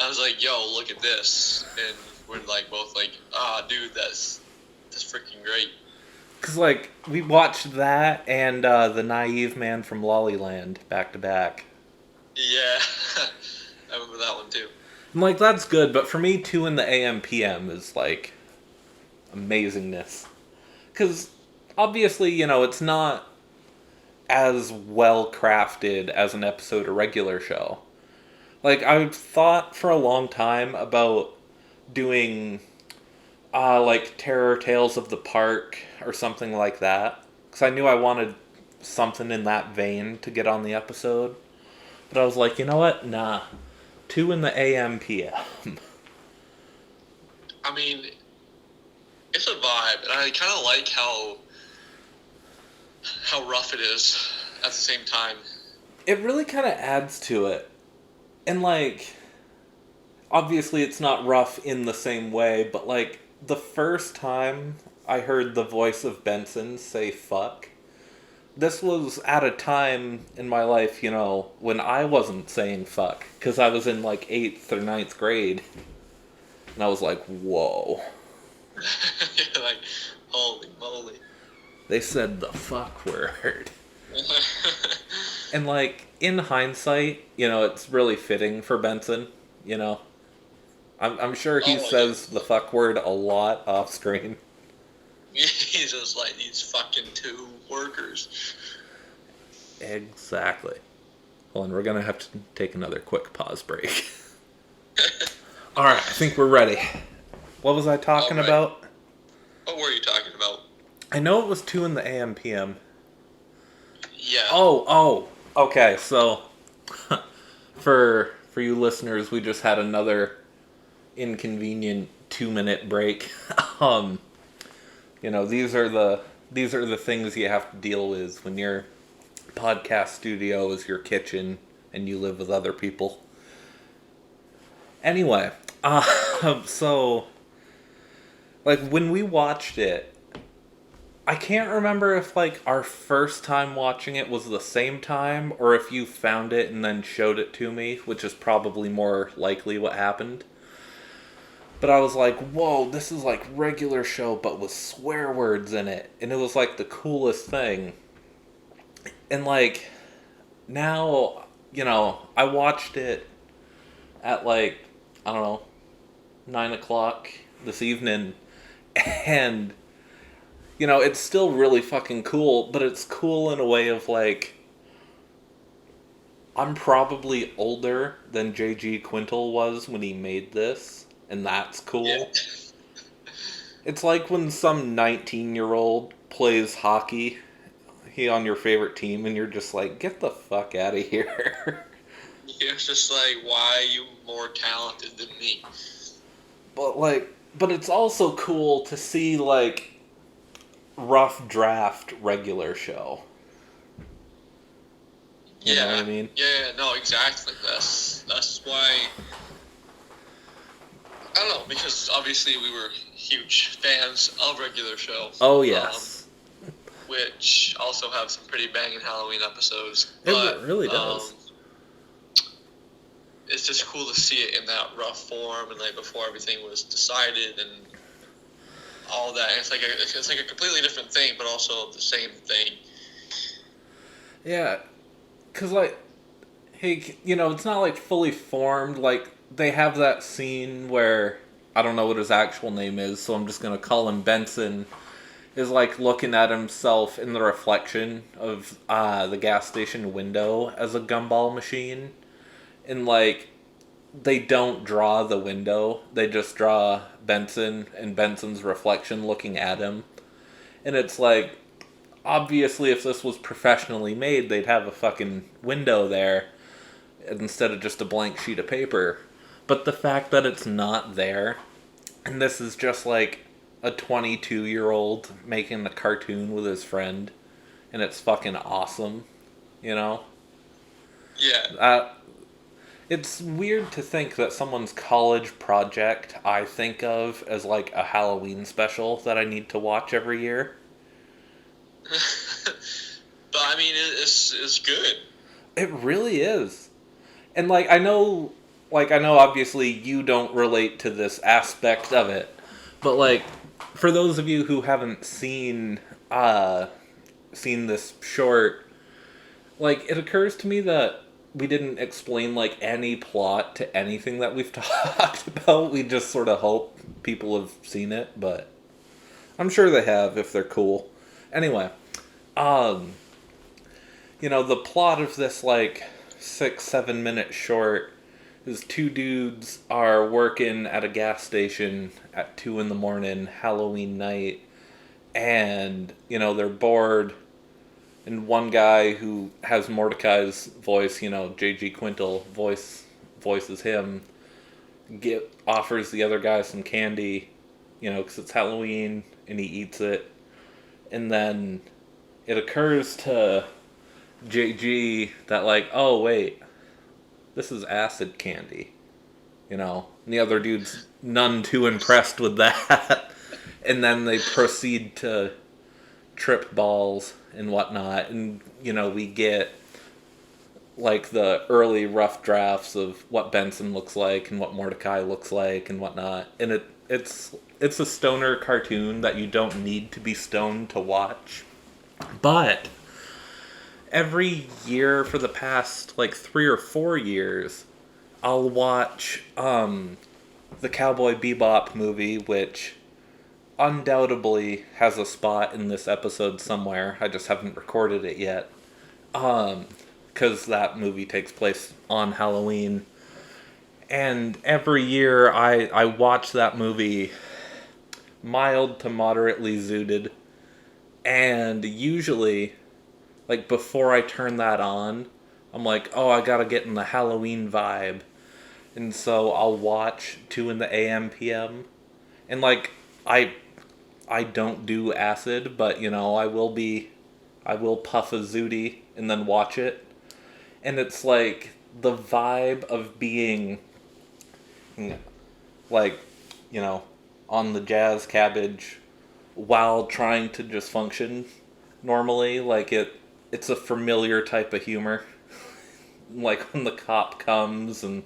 I was like, yo, look at this. And we're, like, both like, dude, that's freaking great. Because, like, we watched that and The Naive Man from Lollyland back to back. Yeah. I remember that one, too. I'm like, that's good, but for me, 2 in the AM PM is, like, amazingness. Because, obviously, you know, it's not as well crafted as an episode of Regular Show. Like, I've thought for a long time about doing, like, Terror Tales of the Park or something like that. Because I knew I wanted something in that vein to get on the episode. But I was like, you know what? Nah. 2 in the AM PM. I mean, it's a vibe, and I kind of like how rough it is at the same time. It really kind of adds to it. And, like, obviously it's not rough in the same way, but, like, the first time I heard the voice of Benson say fuck, this was at a time in my life, you know, when I wasn't saying fuck, because I was in, like, 8th or 9th grade. And I was like, whoa. You're like, holy moly. They said the fuck word. And, like, in hindsight, it's really fitting for Benson, you know? I'm sure he Oh says the yeah. fuck word a lot off screen. He's just like these fucking two workers. Exactly. Hold on, we're gonna have to take another quick pause break. Alright, I think we're ready. What was I All talking right. about? What were you talking about? I know it was 2 in the AM PM. Yeah. Okay, so for you listeners, we just had another inconvenient 2-minute break. um, these are the things you have to deal with when your podcast studio is your kitchen and you live with other people. Anyway, so like when we watched it, I can't remember if like our first time watching it was the same time or if you found it and then showed it to me, which is probably more likely what happened. But I was like, whoa, this is like regular show but with swear words in it. And it was like the coolest thing. And like now, I watched it at like, I don't know, 9 o'clock this evening. And, it's still really fucking cool, but it's cool in a way of like, I'm probably older than J.G. Quintel was when he made this, and that's Yeah. cool. It's like when some 19-year-old plays hockey, he on your favorite team, and you're just like, get the fuck out of here. It's just like, why are you more talented than me? But it's also cool to see like rough draft regular show. You know what Yeah. I mean? Yeah. No, exactly. That's why. I don't know, because obviously we were huge fans of regular show. Oh yes, Which also have some pretty banging Halloween episodes. it But really does. it's just cool to see it in that rough form and like before everything was decided and all that. And it's like a completely different thing, but also the same thing. Yeah, cause like, hey, it's not like fully formed. Like they have that scene where I don't know what his actual name is, so I'm just gonna call him Benson. Is like looking at himself in the reflection of the gas station window as a gumball machine, and like they don't draw the window; they just draw Benson and Benson's reflection looking at him, and it's like obviously if this was professionally made, they'd have a fucking window there instead of just a blank sheet of paper. But the fact that it's not there, and this is just like a 22-year-old making a cartoon with his friend, and it's fucking awesome, you know? Yeah. It's weird to think that someone's college project I think of as like a Halloween special that I need to watch every year. But I mean, it's good. It really is. And like I know obviously you don't relate to this aspect of it, but like for those of you who haven't seen this short, like it occurs to me that we didn't explain like any plot to anything that we've talked about. We just sort of hope people have seen it, but I'm sure they have if they're cool. Anyway, um the plot of this like 6-7 minute short is two dudes are working at a gas station at 2 in the morning Halloween night, and they're bored, and one guy who has Mordecai's voice, J.G. Quintel voices him, offers the other guy some candy, because it's Halloween, and he eats it, and then it occurs to JG that like, oh wait, this is acid candy, and the other dude's none too impressed with that. And then they proceed to trip balls and whatnot, and we get like the early rough drafts of what Benson looks like and what Mordecai looks like and whatnot, and it's a stoner cartoon that you don't need to be stoned to watch, but every year for the past like 3 or 4 years, I'll watch the Cowboy Bebop movie, which undoubtedly has a spot in this episode somewhere. I just haven't recorded it yet. Because that movie takes place on Halloween. And every year I watch that movie mild to moderately zooted. And usually, like before I turn that on, I'm like, oh, I gotta get in the Halloween vibe. And so I'll watch 2 in the AM PM. And like, I don't do acid, but I will puff a zooty and then watch it. And it's like the vibe of being like, you know, on the jazz cabbage while trying to just function normally. Like it's a familiar type of humor. Like when the cop comes and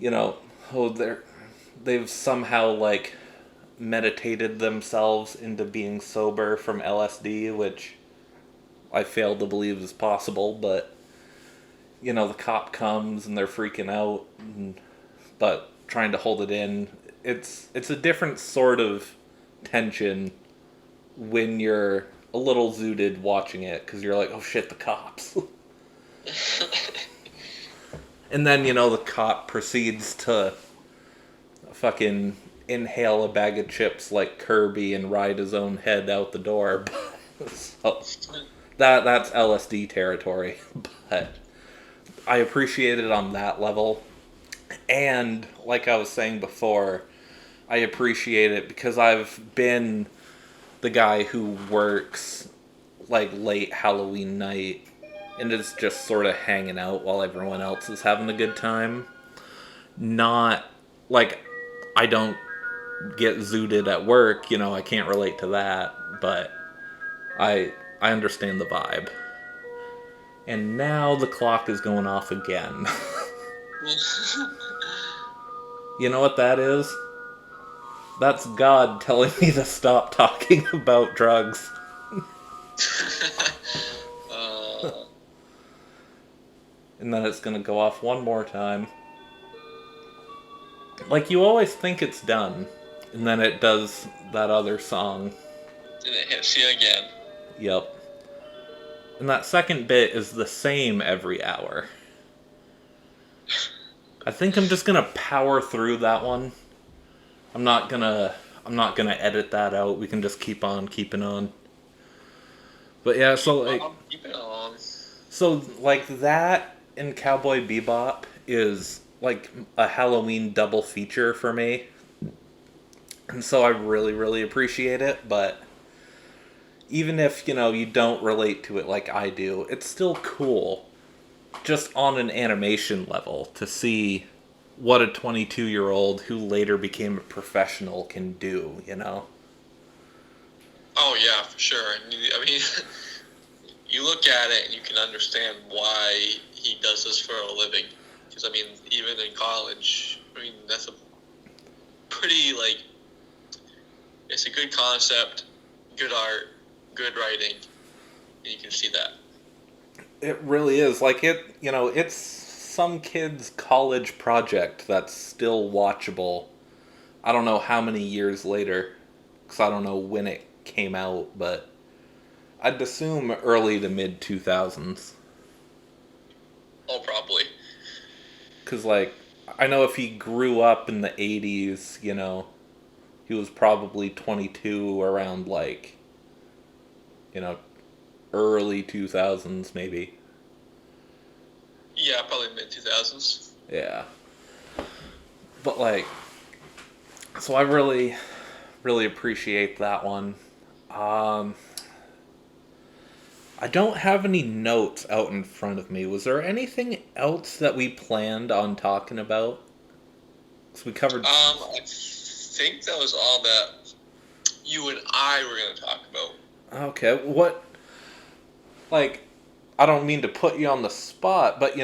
oh they've somehow like meditated themselves into being sober from LSD, which I fail to believe is possible, but the cop comes and they're freaking out, but trying to hold it in. It's a different sort of tension when you're a little zooted watching it, because you're like, oh shit, the cops. And then, the cop proceeds to fucking inhale a bag of chips like Kirby and ride his own head out the door. So that's LSD territory. But I appreciate it on that level. And like I was saying before, I appreciate it because I've been the guy who works like late Halloween night and is just sort of hanging out while everyone else is having a good time. Not like I don't get zooted at work, I can't relate to that, but I understand the vibe. And now the clock is going off again. You know what that is? That's God telling me to stop talking about drugs. And then it's gonna go off one more time. Like, you always think it's done, and then it does that other song. And it hits you again. Yep. And that second bit is the same every hour. I think I'm just gonna power through that one. I'm not gonna edit that out. We can just keep on keeping on. But yeah, so like, keep it on. So like that and Cowboy Bebop is like a Halloween double feature for me. And so I really, really appreciate it, but even if, you don't relate to it like I do, it's still cool, just on an animation level, to see what a 22-year-old who later became a professional can do, Oh, yeah, for sure. I mean, you look at it and you can understand why he does this for a living. Because, I mean, even in college, that's a pretty, it's a good concept, good art, good writing, and you can see that. It really is. Like, it's some kid's college project that's still watchable. I don't know how many years later, because I don't know when it came out, but I'd assume early to mid 2000s. Oh, probably. Because, I know if he grew up in the 80s, he was probably 22 around, early 2000s, maybe. Yeah, probably mid 2000s. Yeah. But, so I really, really appreciate that one. I don't have any notes out in front of me. Was there anything else that we planned on talking about? So we covered. I think that was all that you and I were going to talk about. Okay, what? I don't mean to put you on the spot, but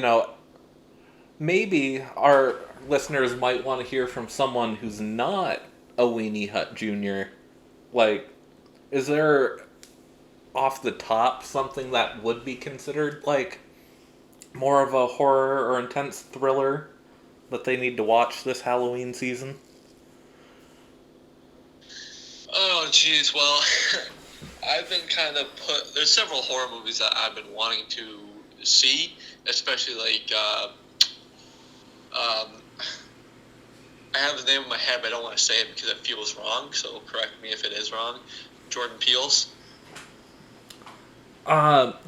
maybe our listeners might want to hear from someone who's not a Weenie Hut Jr. Is there off the top something that would be considered like more of a horror or intense thriller that they need to watch this Halloween season? Oh, jeez. Well, I've been kind of put. There's several horror movies that I've been wanting to see, especially like. I have the name in my head, but I don't want to say it because it feels wrong. So correct me if it is wrong. Jordan Peele's.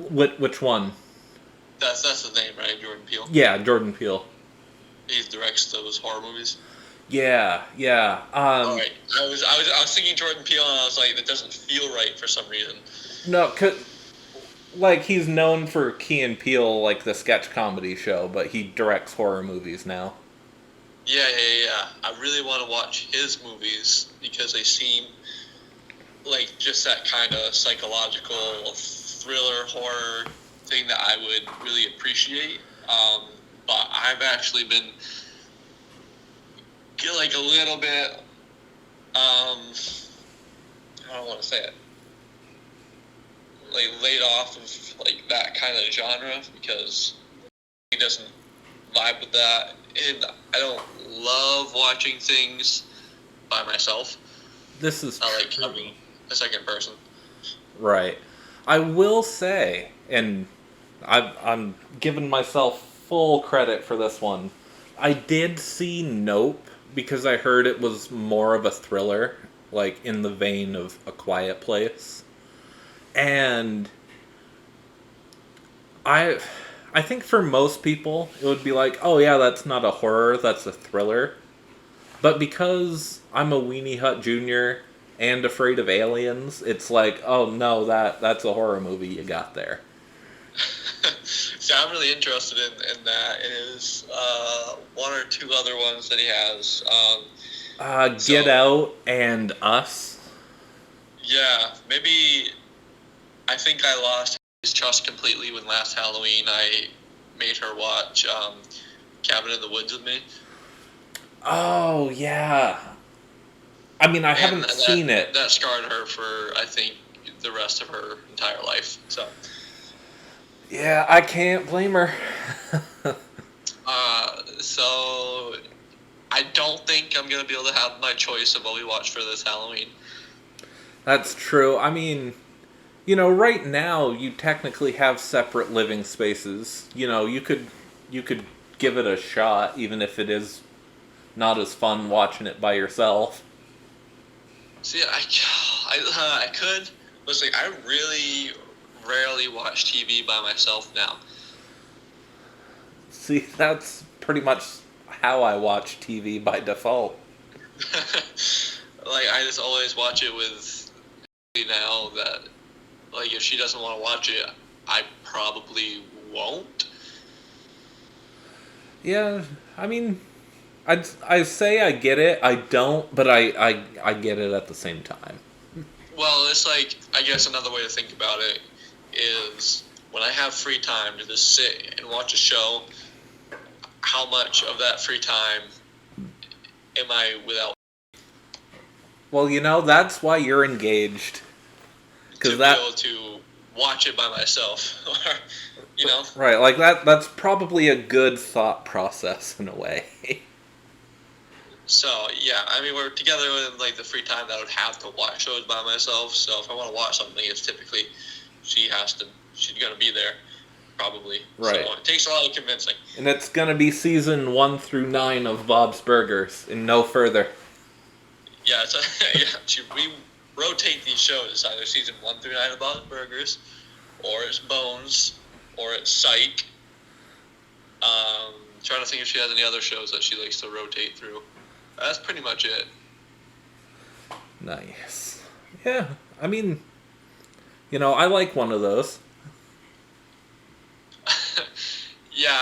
Which one? That's the name, right? Jordan Peele. Yeah, Jordan Peele. He directs those horror movies. Yeah, yeah. All right. I was thinking Jordan Peele, and I was like, that doesn't feel right for some reason. No, like he's known for Key and Peele, like the sketch comedy show, but he directs horror movies now. Yeah. I really want to watch his movies because they seem like just that kind of psychological thriller horror thing that I would really appreciate. But I've actually been like a little bit, I don't want to say it, like laid off of like that kind of genre because he doesn't vibe with that, and I don't love watching things by myself. This is I like having a second person. right. I will say, and I'm giving myself full credit for this one. I did see Nope because I heard it was more of a thriller, like in the vein of A Quiet Place. And I think for most people it would be like, "Oh yeah, that's not a horror, that's a thriller." But because I'm a Weenie Hut Jr. and afraid of aliens, it's like, "Oh no, that's a horror movie you got there." So I'm really interested in that. It is one or two other ones that he has. Get Out and Us. Yeah, maybe I think I lost his trust completely when last Halloween I made her watch Cabin in the Woods with me. Oh yeah. I mean, I haven't seen it. That scarred her for, I think, the rest of her entire life. So. Yeah, I can't blame her. So I don't think I'm gonna be able to have my choice of what we watch for this Halloween. That's true. I mean, right now you technically have separate living spaces. You could give it a shot, even if it is not as fun watching it by yourself. See, I could. Listen, I really rarely watch TV by myself now. See, that's pretty much how I watch TV by default. Like, I just always watch it with now that, like, if she doesn't want to watch it, I probably won't. Yeah, I mean, I say I get it. I don't, but I get it at the same time. Well, it's like, I guess another way to think about it is when I have free time to just sit and watch a show, how much of that free time am I without? Well, that's why you're engaged. To be able to watch it by myself. Right, like that's probably a good thought process in a way. So, yeah, I mean, we're together in, like, the free time that I would have to watch shows by myself, so if I want to watch something, it's typically she's going to be there, probably. Right. So, it takes a lot of convincing. And it's going to be season 1 through 9 of Bob's Burgers, and no further. Yeah, we rotate these shows. It's either season 1 through 9 of Bob's Burgers, or it's Bones, or it's Psych. Trying to think if she has any other shows that she likes to rotate through. That's pretty much it. Nice. Yeah, I mean, I like one of those. Yeah,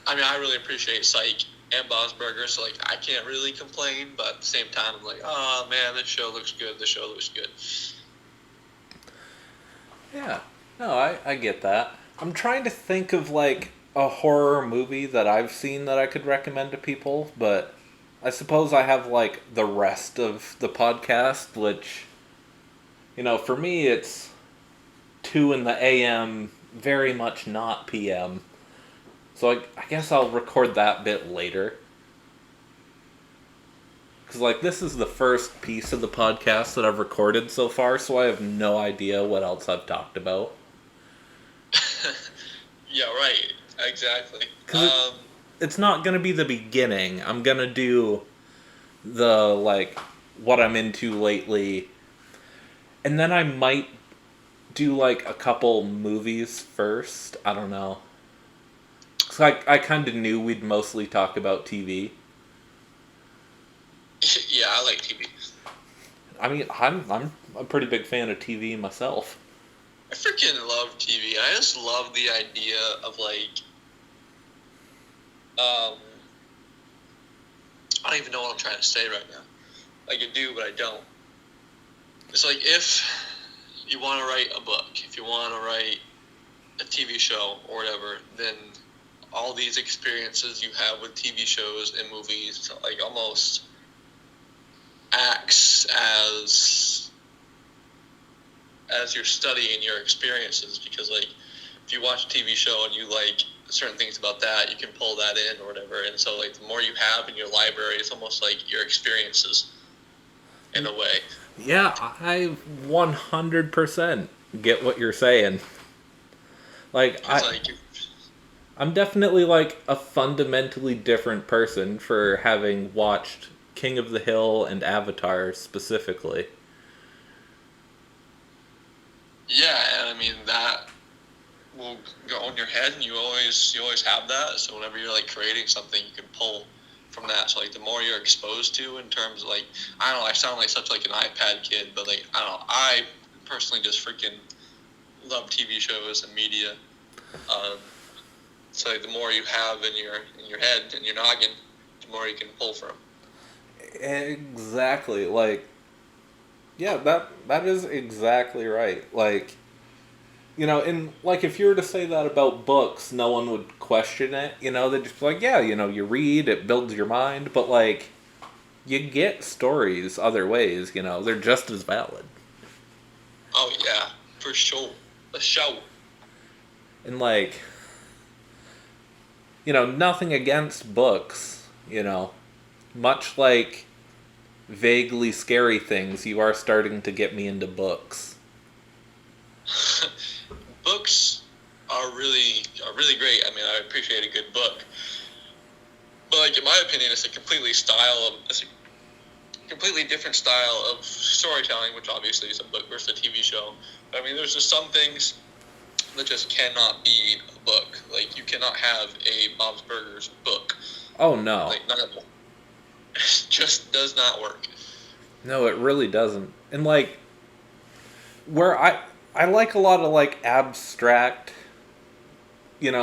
I really appreciate Psych and Bob's Burgers, so, like, I can't really complain, but at the same time, I'm like, oh, man, this show looks good, Yeah, no, I get that. I'm trying to think of, like, a horror movie that I've seen that I could recommend to people, but I suppose I have, like, the rest of the podcast, which, For me, it's 2 in the AM, very much not PM. So I guess I'll record that bit later. Because, this is the first piece of the podcast that I've recorded so far, so I have no idea what else I've talked about. Yeah, right. Exactly. Because it's not going to be the beginning. I'm going to do the, what I'm into lately. And then I might do, a couple movies first. I don't know. So I kind of knew we'd mostly talk about TV. Yeah, I like TV. I mean, I'm a pretty big fan of TV myself. I freaking love TV. I just love the idea of I don't even know what I'm trying to say right now. I do, but I don't. It's like if you want to write a book, if you want to write a TV show or whatever, then all these experiences you have with TV shows and movies, almost acts as you're studying your experiences, because if you watch a TV show and you like certain things about that, you can pull that in or whatever, and so the more you have in your library, it's almost like your experiences in a way. Yeah, I 100% get what you're saying. I'm definitely a fundamentally different person for having watched King of the Hill and Avatar specifically. Yeah, and I mean that will go in your head, and you always have that. So whenever you're creating something, you can pull from that. So the more you're exposed to in terms of I don't know, I sound like such an iPad kid, but I don't know, I personally just freaking love TV shows and media. So the more you have in your head and your noggin, the more you can pull from. Exactly. Yeah, that is exactly right. And if you were to say that about books, no one would question it. They'd just be yeah, you read, it builds your mind, but you get stories other ways, they're just as valid. Oh yeah, for sure. The show. And nothing against books, much like vaguely scary things, you are starting to get me into books. Books are really great. I mean, I appreciate a good book, but in my opinion, it's a completely different style of storytelling, which obviously is a book versus a TV show. But I mean, there's just some things that just cannot be a book. You cannot have a Bob's Burgers book. Oh no! None of them. It just does not work. No, it really doesn't. And where I like a lot of abstract, it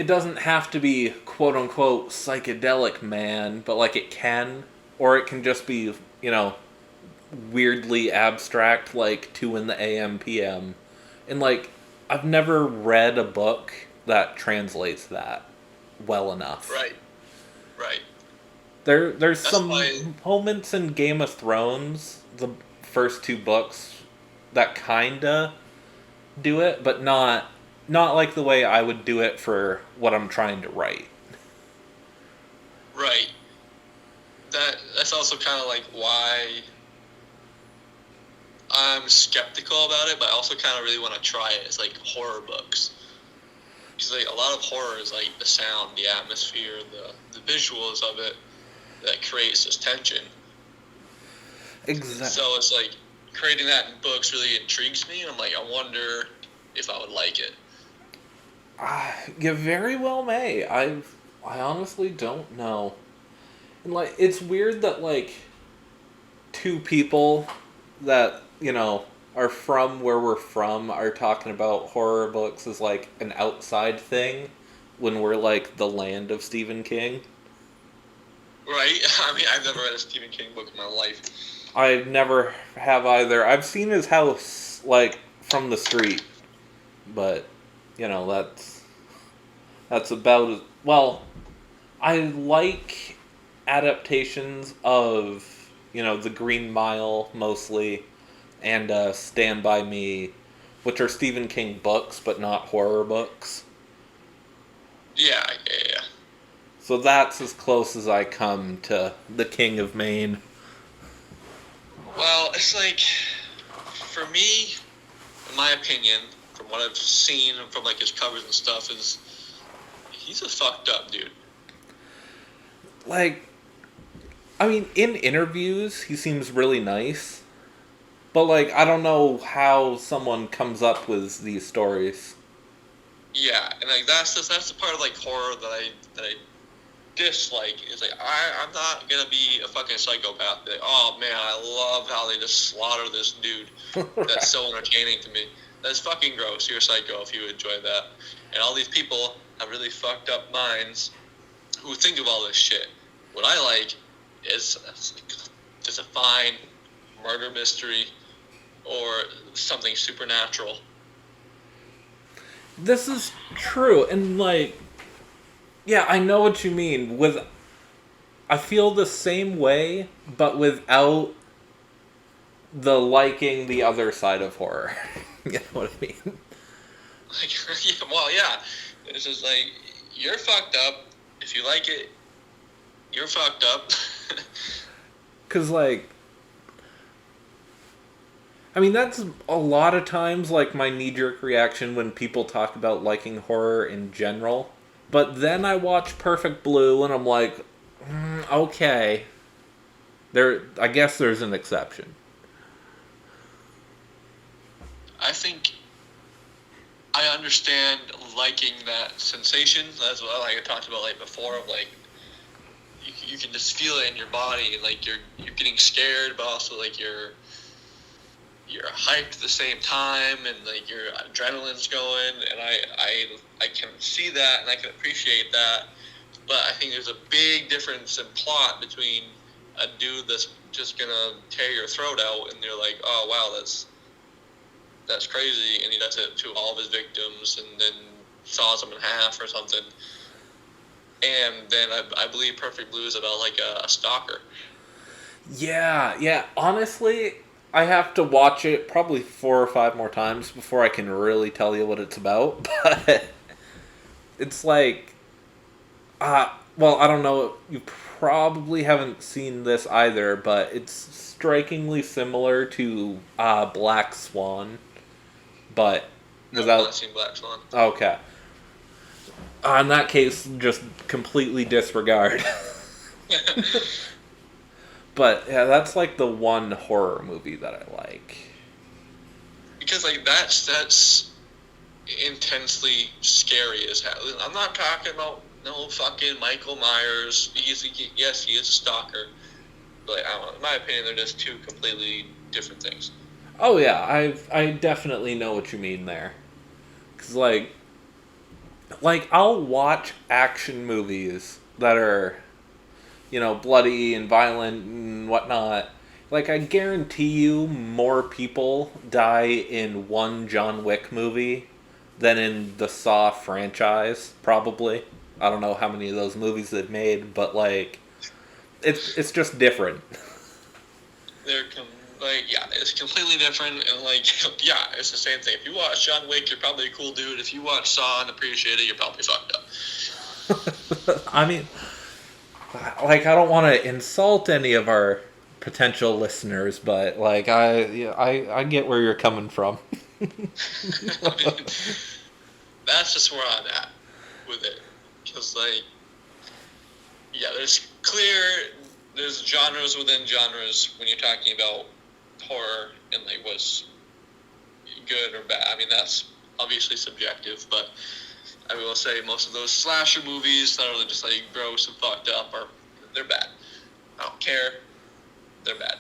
doesn't have to be quote unquote psychedelic, man, but it can, or it can just be, weirdly abstract, 2 in the AM PM. And I've never read a book that translates that well enough. Right. There's That's some why... moments in Game of Thrones, the first 2 books, that kinda do it, but not the way I would do it for what I'm trying to write. Right. That's also kind of why I'm skeptical about it, but I also kind of really want to try it. It's horror books. Because a lot of horror is the sound, the atmosphere, the visuals of it that creates this tension. Exactly. So it's creating that in books really intrigues me, and I'm I wonder if I would like it. You very well may. I honestly don't know. And it's weird that 2 people that are from where we're from are talking about horror books as an outside thing when we're the land of Stephen King. Right? I mean, I've never read a Stephen King book in my life. I never have either. I've seen his house from the street, but that's about it. Well, I like adaptations of the Green Mile mostly, and Stand By Me, which are Stephen King books, but not horror books. Yeah. So that's as close as I come to the King of Maine. Well, it's like, for me, in my opinion, from what I've seen from like his covers and stuff, is he's a fucked up dude. Like, I mean, in interviews, he seems really nice. But, like, I don't know how someone comes up with these stories. Yeah, and like that's the part of like horror that I dislike. It's like I'm not gonna be a fucking psychopath. Be like, oh man, I love how they just slaughter this dude. That's Right. so entertaining to me. That's fucking gross. You're a psycho if you enjoy that. And all these people have really fucked up minds who think of all this shit. What I like is just a fine murder mystery or something supernatural. This is true, and, like, yeah, I know what you mean. I feel the same way, but without the liking the other side of horror. You know what I mean? Like, yeah, well, yeah. It's just like, you're fucked up. If you like it, you're fucked up. Because, like, I mean, that's a lot of times, like, my knee-jerk reaction when people talk about liking horror in general. But then I watch Perfect Blue, and I'm like, okay. I guess there's an exception. I think I understand liking that sensation. That's what like I talked about like before. Of like you can just feel it in your body, and like you're getting scared, but also like you're hyped at the same time, and like your adrenaline's going. And I can see that, and I can appreciate that. But I think there's a big difference in plot between a dude that's just gonna tear your throat out, and you're like, oh wow, that's crazy, and he does it to all of his victims, and then saws them in half or something. And then I believe Perfect Blue is about like a stalker. Yeah. Honestly, I have to watch it probably 4 or 5 more times before I can really tell you what it's about. But it's like, well, I don't know. You probably haven't seen this either, but it's strikingly similar to Black Swan, but No, I've not without. seen Black Swan. Okay. In that case, just completely disregard. But yeah, that's like the one horror movie that I like. Because like that's intensely scary as hell. I'm not talking about no fucking Michael Myers. Yes, he is a stalker. But like, I don't know, in my opinion, they're just two completely different things. Oh yeah, I definitely know what you mean there. Cause like I'll watch action movies that are, bloody and violent and whatnot. Like I guarantee you, more people die in one John Wick movie than in the Saw franchise. Probably. I don't know how many of those movies they've made, but like, it's just different. They're like, yeah, it's completely different, and like, yeah, it's the same thing. If you watch John Wick, you're probably a cool dude. If you watch Saw and appreciate it, you're probably fucked up. I mean, like I don't want to insult any of our potential listeners, but like I get where you're coming from. I mean, that's just where I'm at with it. Because, like, yeah, there's genres within genres when you're talking about horror and, like, what's good or bad. I mean, that's obviously subjective, but I will say most of those slasher movies that are just, like, gross and fucked up they're bad. I don't care. They're bad.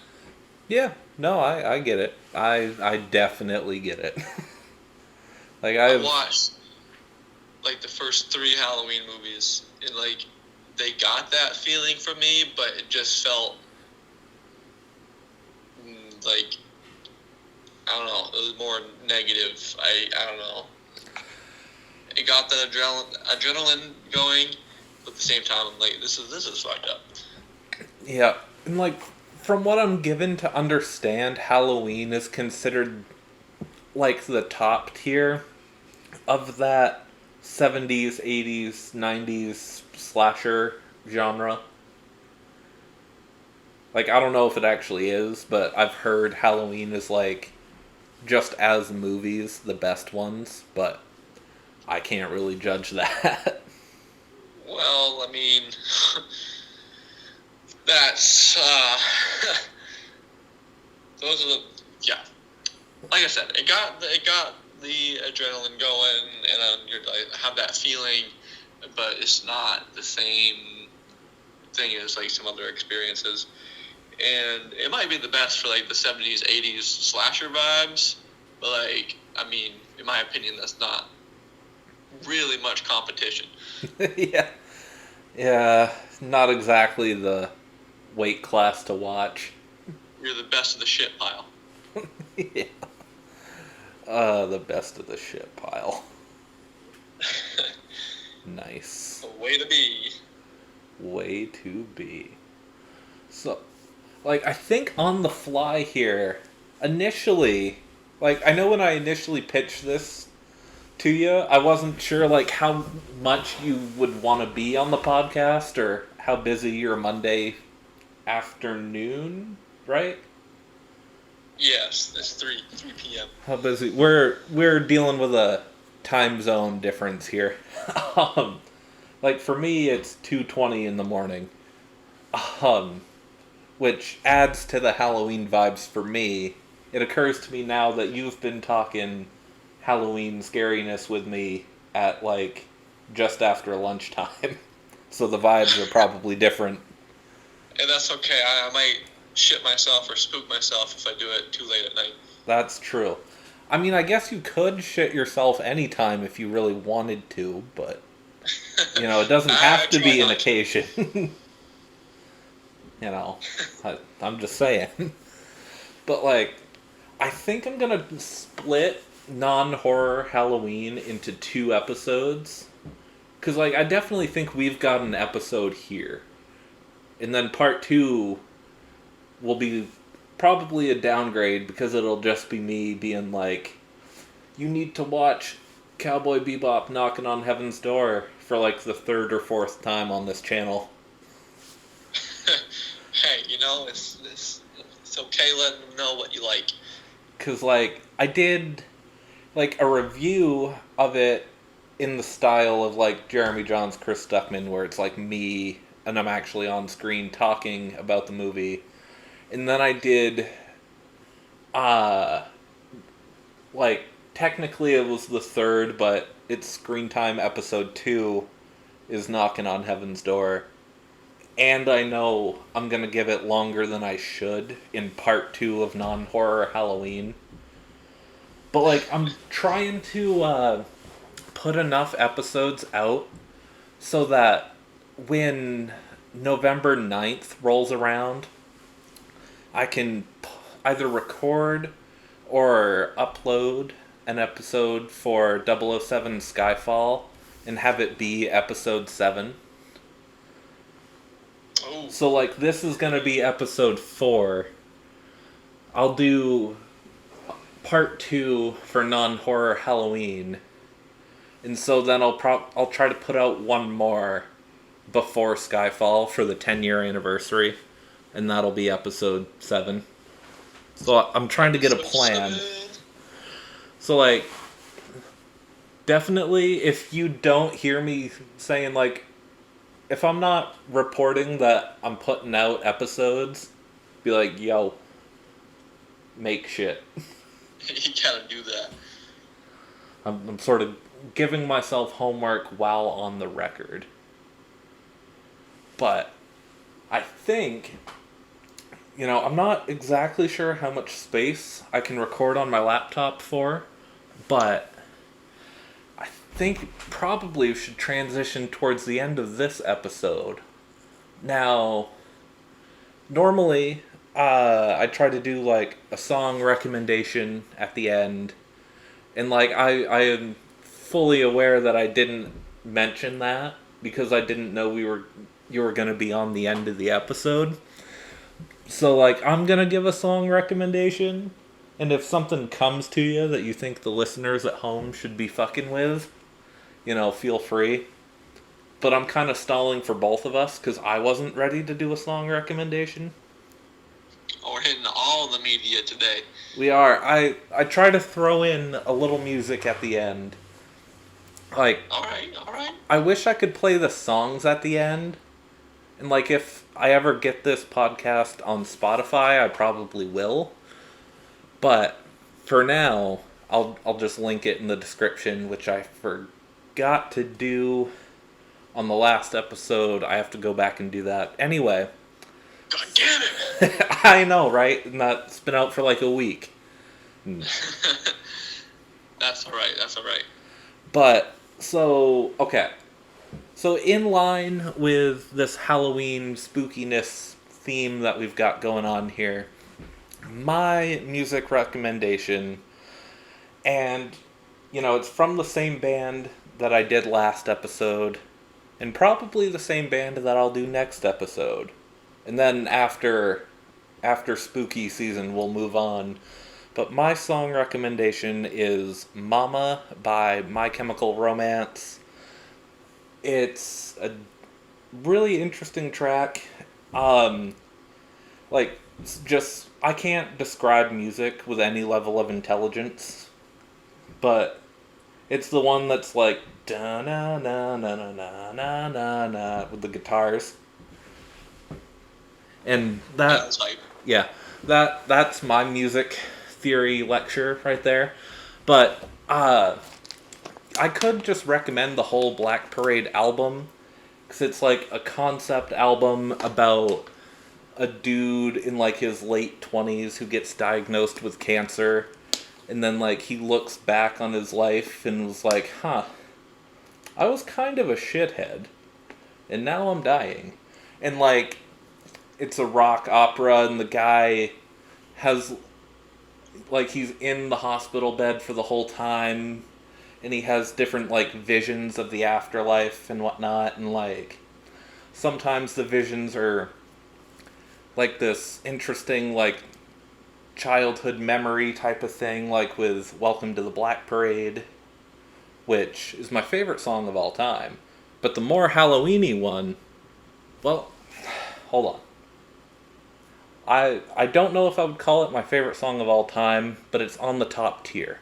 Yeah, no, I get it. I definitely get it. Like I I've watched, like, the first 3 Halloween movies, and, like, they got that feeling from me, but it just felt like, I don't know, it was more negative. I don't know. It got the adrenaline going, but at the same time, I'm like, this is fucked up. yeah, and like from what I'm given to understand, Halloween is considered like the top tier of that 70s, 80s, 90s slasher genre. Like, I don't know if it actually is, but I've heard Halloween is like, just as movies, the best ones, but I can't really judge that. Well, I mean, that's those are the yeah. Like I said, it got the adrenaline going, and I have that feeling, but it's not the same thing as like some other experiences. And it might be the best for like the 70s, 80s slasher vibes, but like, I mean, in my opinion, that's not really much competition. Yeah. Yeah, not exactly the weight class to watch. You're the best of the shit pile. Yeah. The best of the shit pile. Nice. A way to be. Way to be. So, like, I think on the fly here, initially, like, I know when I initially pitched this to you, I wasn't sure, like, how much you would want to be on the podcast or how busy your Monday afternoon, right? Yes, it's 3 p.m. How busy? We're dealing with a time zone difference here. um, like for me, it's 2:20 in the morning. Um, which adds to the Halloween vibes for me. It occurs to me now that you've been talking Halloween scariness with me at like just after lunchtime, so the vibes are probably different. And that's okay. I might shit myself or spook myself if I do it too late at night. That's true. I mean, I guess you could shit yourself anytime if you really wanted to, but it doesn't have to be an occasion. I'm just saying. But like, I think I'm gonna split non-horror Halloween into 2 episodes. Cause like, I definitely think we've got an episode here. And then part 2 will be probably a downgrade because it'll just be me being like, you need to watch Cowboy Bebop knocking on heaven's door for like the 3rd or 4th time on this channel. Hey, it's okay letting them know what you like. Cause like, I did like a review of it in the style of like Jeremy John's Chris Stuckman, where it's like me and I'm actually on screen talking about the movie. And then I did, like, technically it was the 3rd, but it's screen time episode 2 is knocking on heaven's door. And I know I'm going to give it longer than I should in part 2 of non-horror Halloween. But, like, I'm trying to put enough episodes out so that when November 9th rolls around, I can either record or upload an episode for 007 Skyfall and have it be episode 7. Oh. So, like, this is going to be episode 4. I'll do part 2 for non-horror Halloween. And so then I'll try to put out one more before Skyfall for the 10-year anniversary. And that'll be episode 7. So I'm trying to get a plan. So, like, definitely if you don't hear me saying, like, if I'm not reporting that I'm putting out episodes, be like, yo, make shit. You gotta do that. I'm sort of giving myself homework while on the record. But I think, I'm not exactly sure how much space I can record on my laptop for, but I think probably we should transition towards the end of this episode. Now, normally, I try to do, like, a song recommendation at the end, and, like, I am fully aware that I didn't mention that, because I didn't know you were going to be on the end of the episode. So, like, I'm gonna give a song recommendation, and if something comes to you that you think the listeners at home should be fucking with, feel free. But I'm kind of stalling for both of us because I wasn't ready to do a song recommendation. Oh, we're hitting all the media today. We are. I try to throw in a little music at the end. Like, All right, all right. I wish I could play the songs at the end. And, like, if I ever get this podcast on Spotify, I probably will. But for now, I'll just link it in the description, which I forgot to do on the last episode. I have to go back and do that. Anyway. God damn it! I know, right? And that's been out for like a week. That's alright, that's alright. But, okay. So, in line with this Halloween spookiness theme that we've got going on here, my music recommendation, and, it's from the same band that I did last episode, and probably the same band that I'll do next episode. And then after spooky season, we'll move on. But my song recommendation is Mama by My Chemical Romance. It's a really interesting track. I can't describe music with any level of intelligence, but it's the one that's like da na na na na na na na na with the guitars. And that's my music theory lecture right there. But I could just recommend the whole Black Parade album, because it's like a concept album about a dude in like his late 20s who gets diagnosed with cancer, and then like he looks back on his life and was like, I was kind of a shithead, and now I'm dying. And like, it's a rock opera, and the guy has, like, he's in the hospital bed for the whole time, and he has different, like, visions of the afterlife and whatnot, and, like, sometimes the visions are, like, this interesting, like, childhood memory type of thing, like with Welcome to the Black Parade, which is my favorite song of all time. But the more Halloween-y one, well, hold on. I don't know if I would call it my favorite song of all time, but it's on the top tier.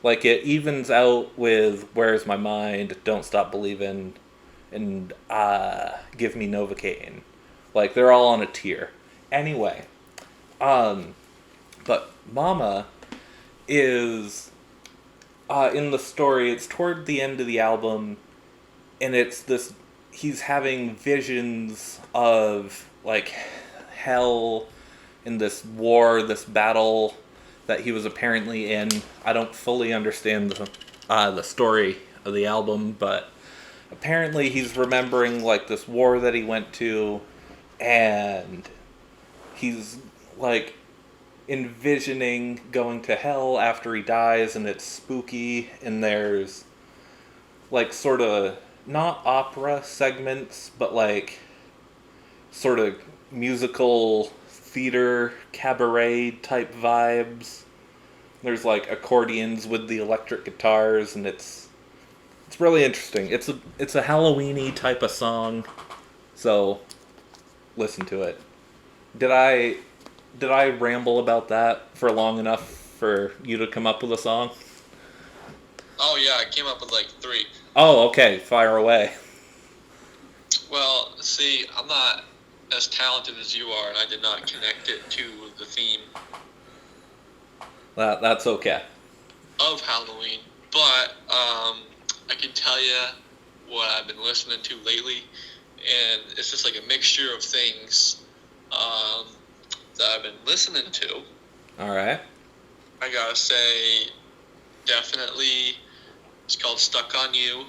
Like, it evens out with Where's My Mind, Don't Stop Believin', and Give Me Novocaine. Like, they're all on a tier. Anyway, but Mama is, in the story, it's toward the end of the album, and it's this, he's having visions of, like, hell in this war, this battle that he was apparently in. I don't fully understand the story of the album, but apparently he's remembering like this war that he went to, and he's like envisioning going to hell after he dies, and it's spooky, and there's like sort of not opera segments, but like sort of musical theater cabaret type vibes. There's like accordions with the electric guitars, and it's really interesting. It's a Halloween-y type of song, so listen to it. Did I ramble about that for long enough for you to come up with a song? Oh yeah, I came up with like 3. Oh, okay, fire away. Well, see, I'm not as talented as you are, and I did not connect it to the theme That's okay. of Halloween. But I can tell you what I've been listening to lately, and it's just like a mixture of things that I've been listening to. All right. I gotta say, definitely, it's called "Stuck on You"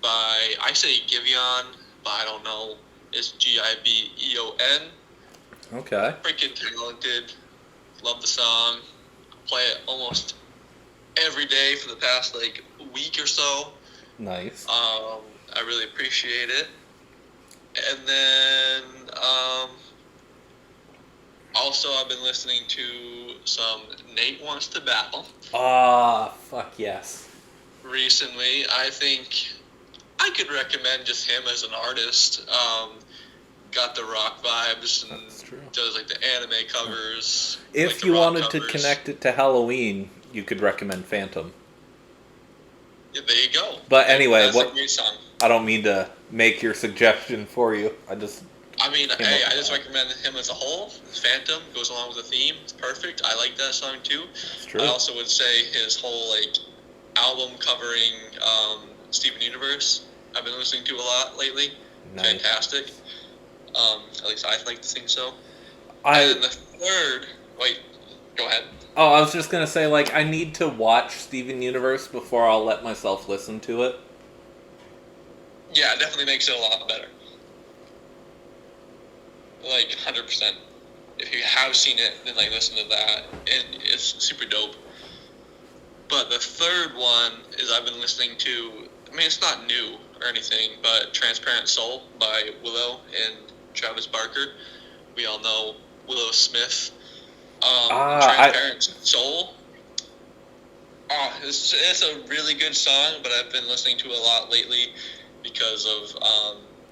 by, I say Giveon, but I don't know. It's Gibeon. Okay. Freaking talented. Love the song. Play it almost every day for the past like week or so. Nice. I really appreciate it. And then Also, I've been listening to some Nate Wants to Battle Ah, fuck yes. recently. I think I could recommend just him as an artist. Got the rock vibes and That's true. does like the anime covers, like If the you rock wanted to covers. connect it to Halloween, you could recommend Phantom. Yeah, there you go. But anyway, That's a great song. I don't mean to make your suggestion for you. I just I came up with just that. recommend him as a whole. Phantom goes along with the theme. It's perfect. I like that song too. That's true. I also would say his whole like album covering Steven Universe. I've been listening to a lot lately. Nice. Fantastic. At least I like to think so. I And the third, wait, go ahead. Oh, I was just gonna say, like, I need to watch Steven Universe before I'll let myself listen to it. Yeah, it definitely makes it a lot better. Like 100%. If you have seen it, then like listen to that. It's super dope. But the third one is I've been listening to. I mean, it's not new or anything, but Transparent Soul by Willow and Travis Barker. We all know Willow Smith. Transparent Soul. Oh, it's a really good song, but I've been listening to it a lot lately because of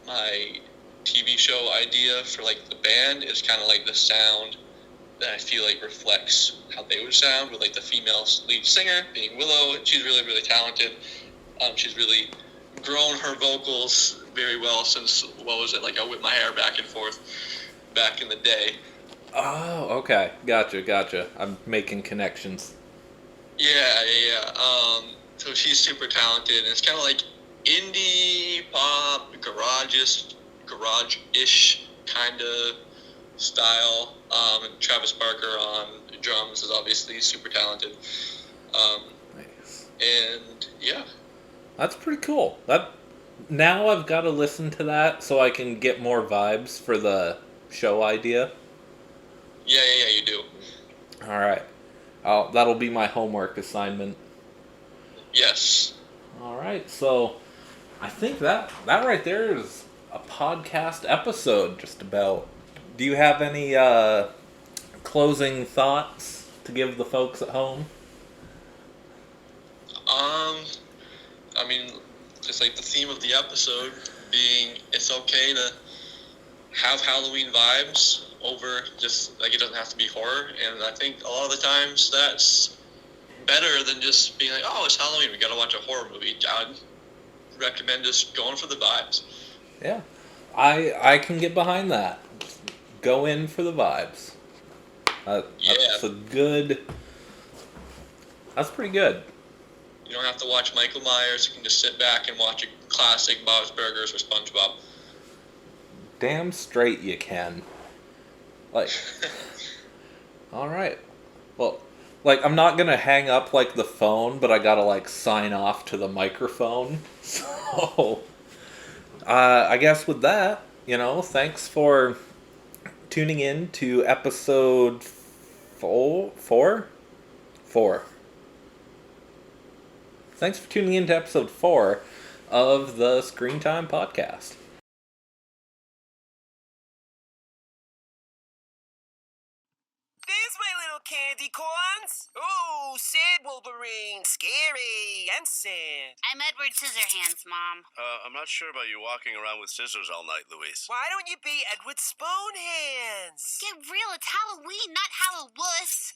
my TV show idea for like the band. Is kind of like the sound that I feel like reflects how they would sound with like the female lead singer being Willow. She's really, really talented. She's really grown her vocals very well since, what was it, like I whip my hair back and forth back in the day. Oh, okay. Gotcha. I'm making connections. Yeah. So she's super talented, and it's kind of like indie pop, garage-ish kind of style. And Travis Barker on drums is obviously super talented. Nice. And yeah. That's pretty cool. Now I've got to listen to that so I can get more vibes for the show idea. Yeah, you do. All right. That'll be my homework assignment. Yes. All right. So I think that right there is a podcast episode just about. Do you have any closing thoughts to give the folks at home? I mean, just like the theme of the episode being, it's okay to have Halloween vibes over just like it doesn't have to be horror, and I think a lot of the times that's better than just being like, oh, it's Halloween, we gotta watch a horror movie. I'd recommend just going for the vibes. Yeah, I can get behind that. Go in for the vibes. That's a good. That's pretty good. You don't have to watch Michael Myers. You can just sit back and watch a classic Bob's Burgers or SpongeBob. Damn straight you can. Like, all right. Well, like I'm not gonna hang up like the phone, but I gotta like sign off to the microphone. So, I guess with that, thanks for tuning in to episode four. Thanks for tuning in to episode 4 of the Screen Time Podcast. There's my little candy corns. Ooh, sad Wolverine. Scary and sad. I'm Edward Scissorhands, Mom. I'm not sure about you walking around with scissors all night, Louise. Why don't you be Edward Spoonhands? Get real, it's Halloween, not Hallowuss.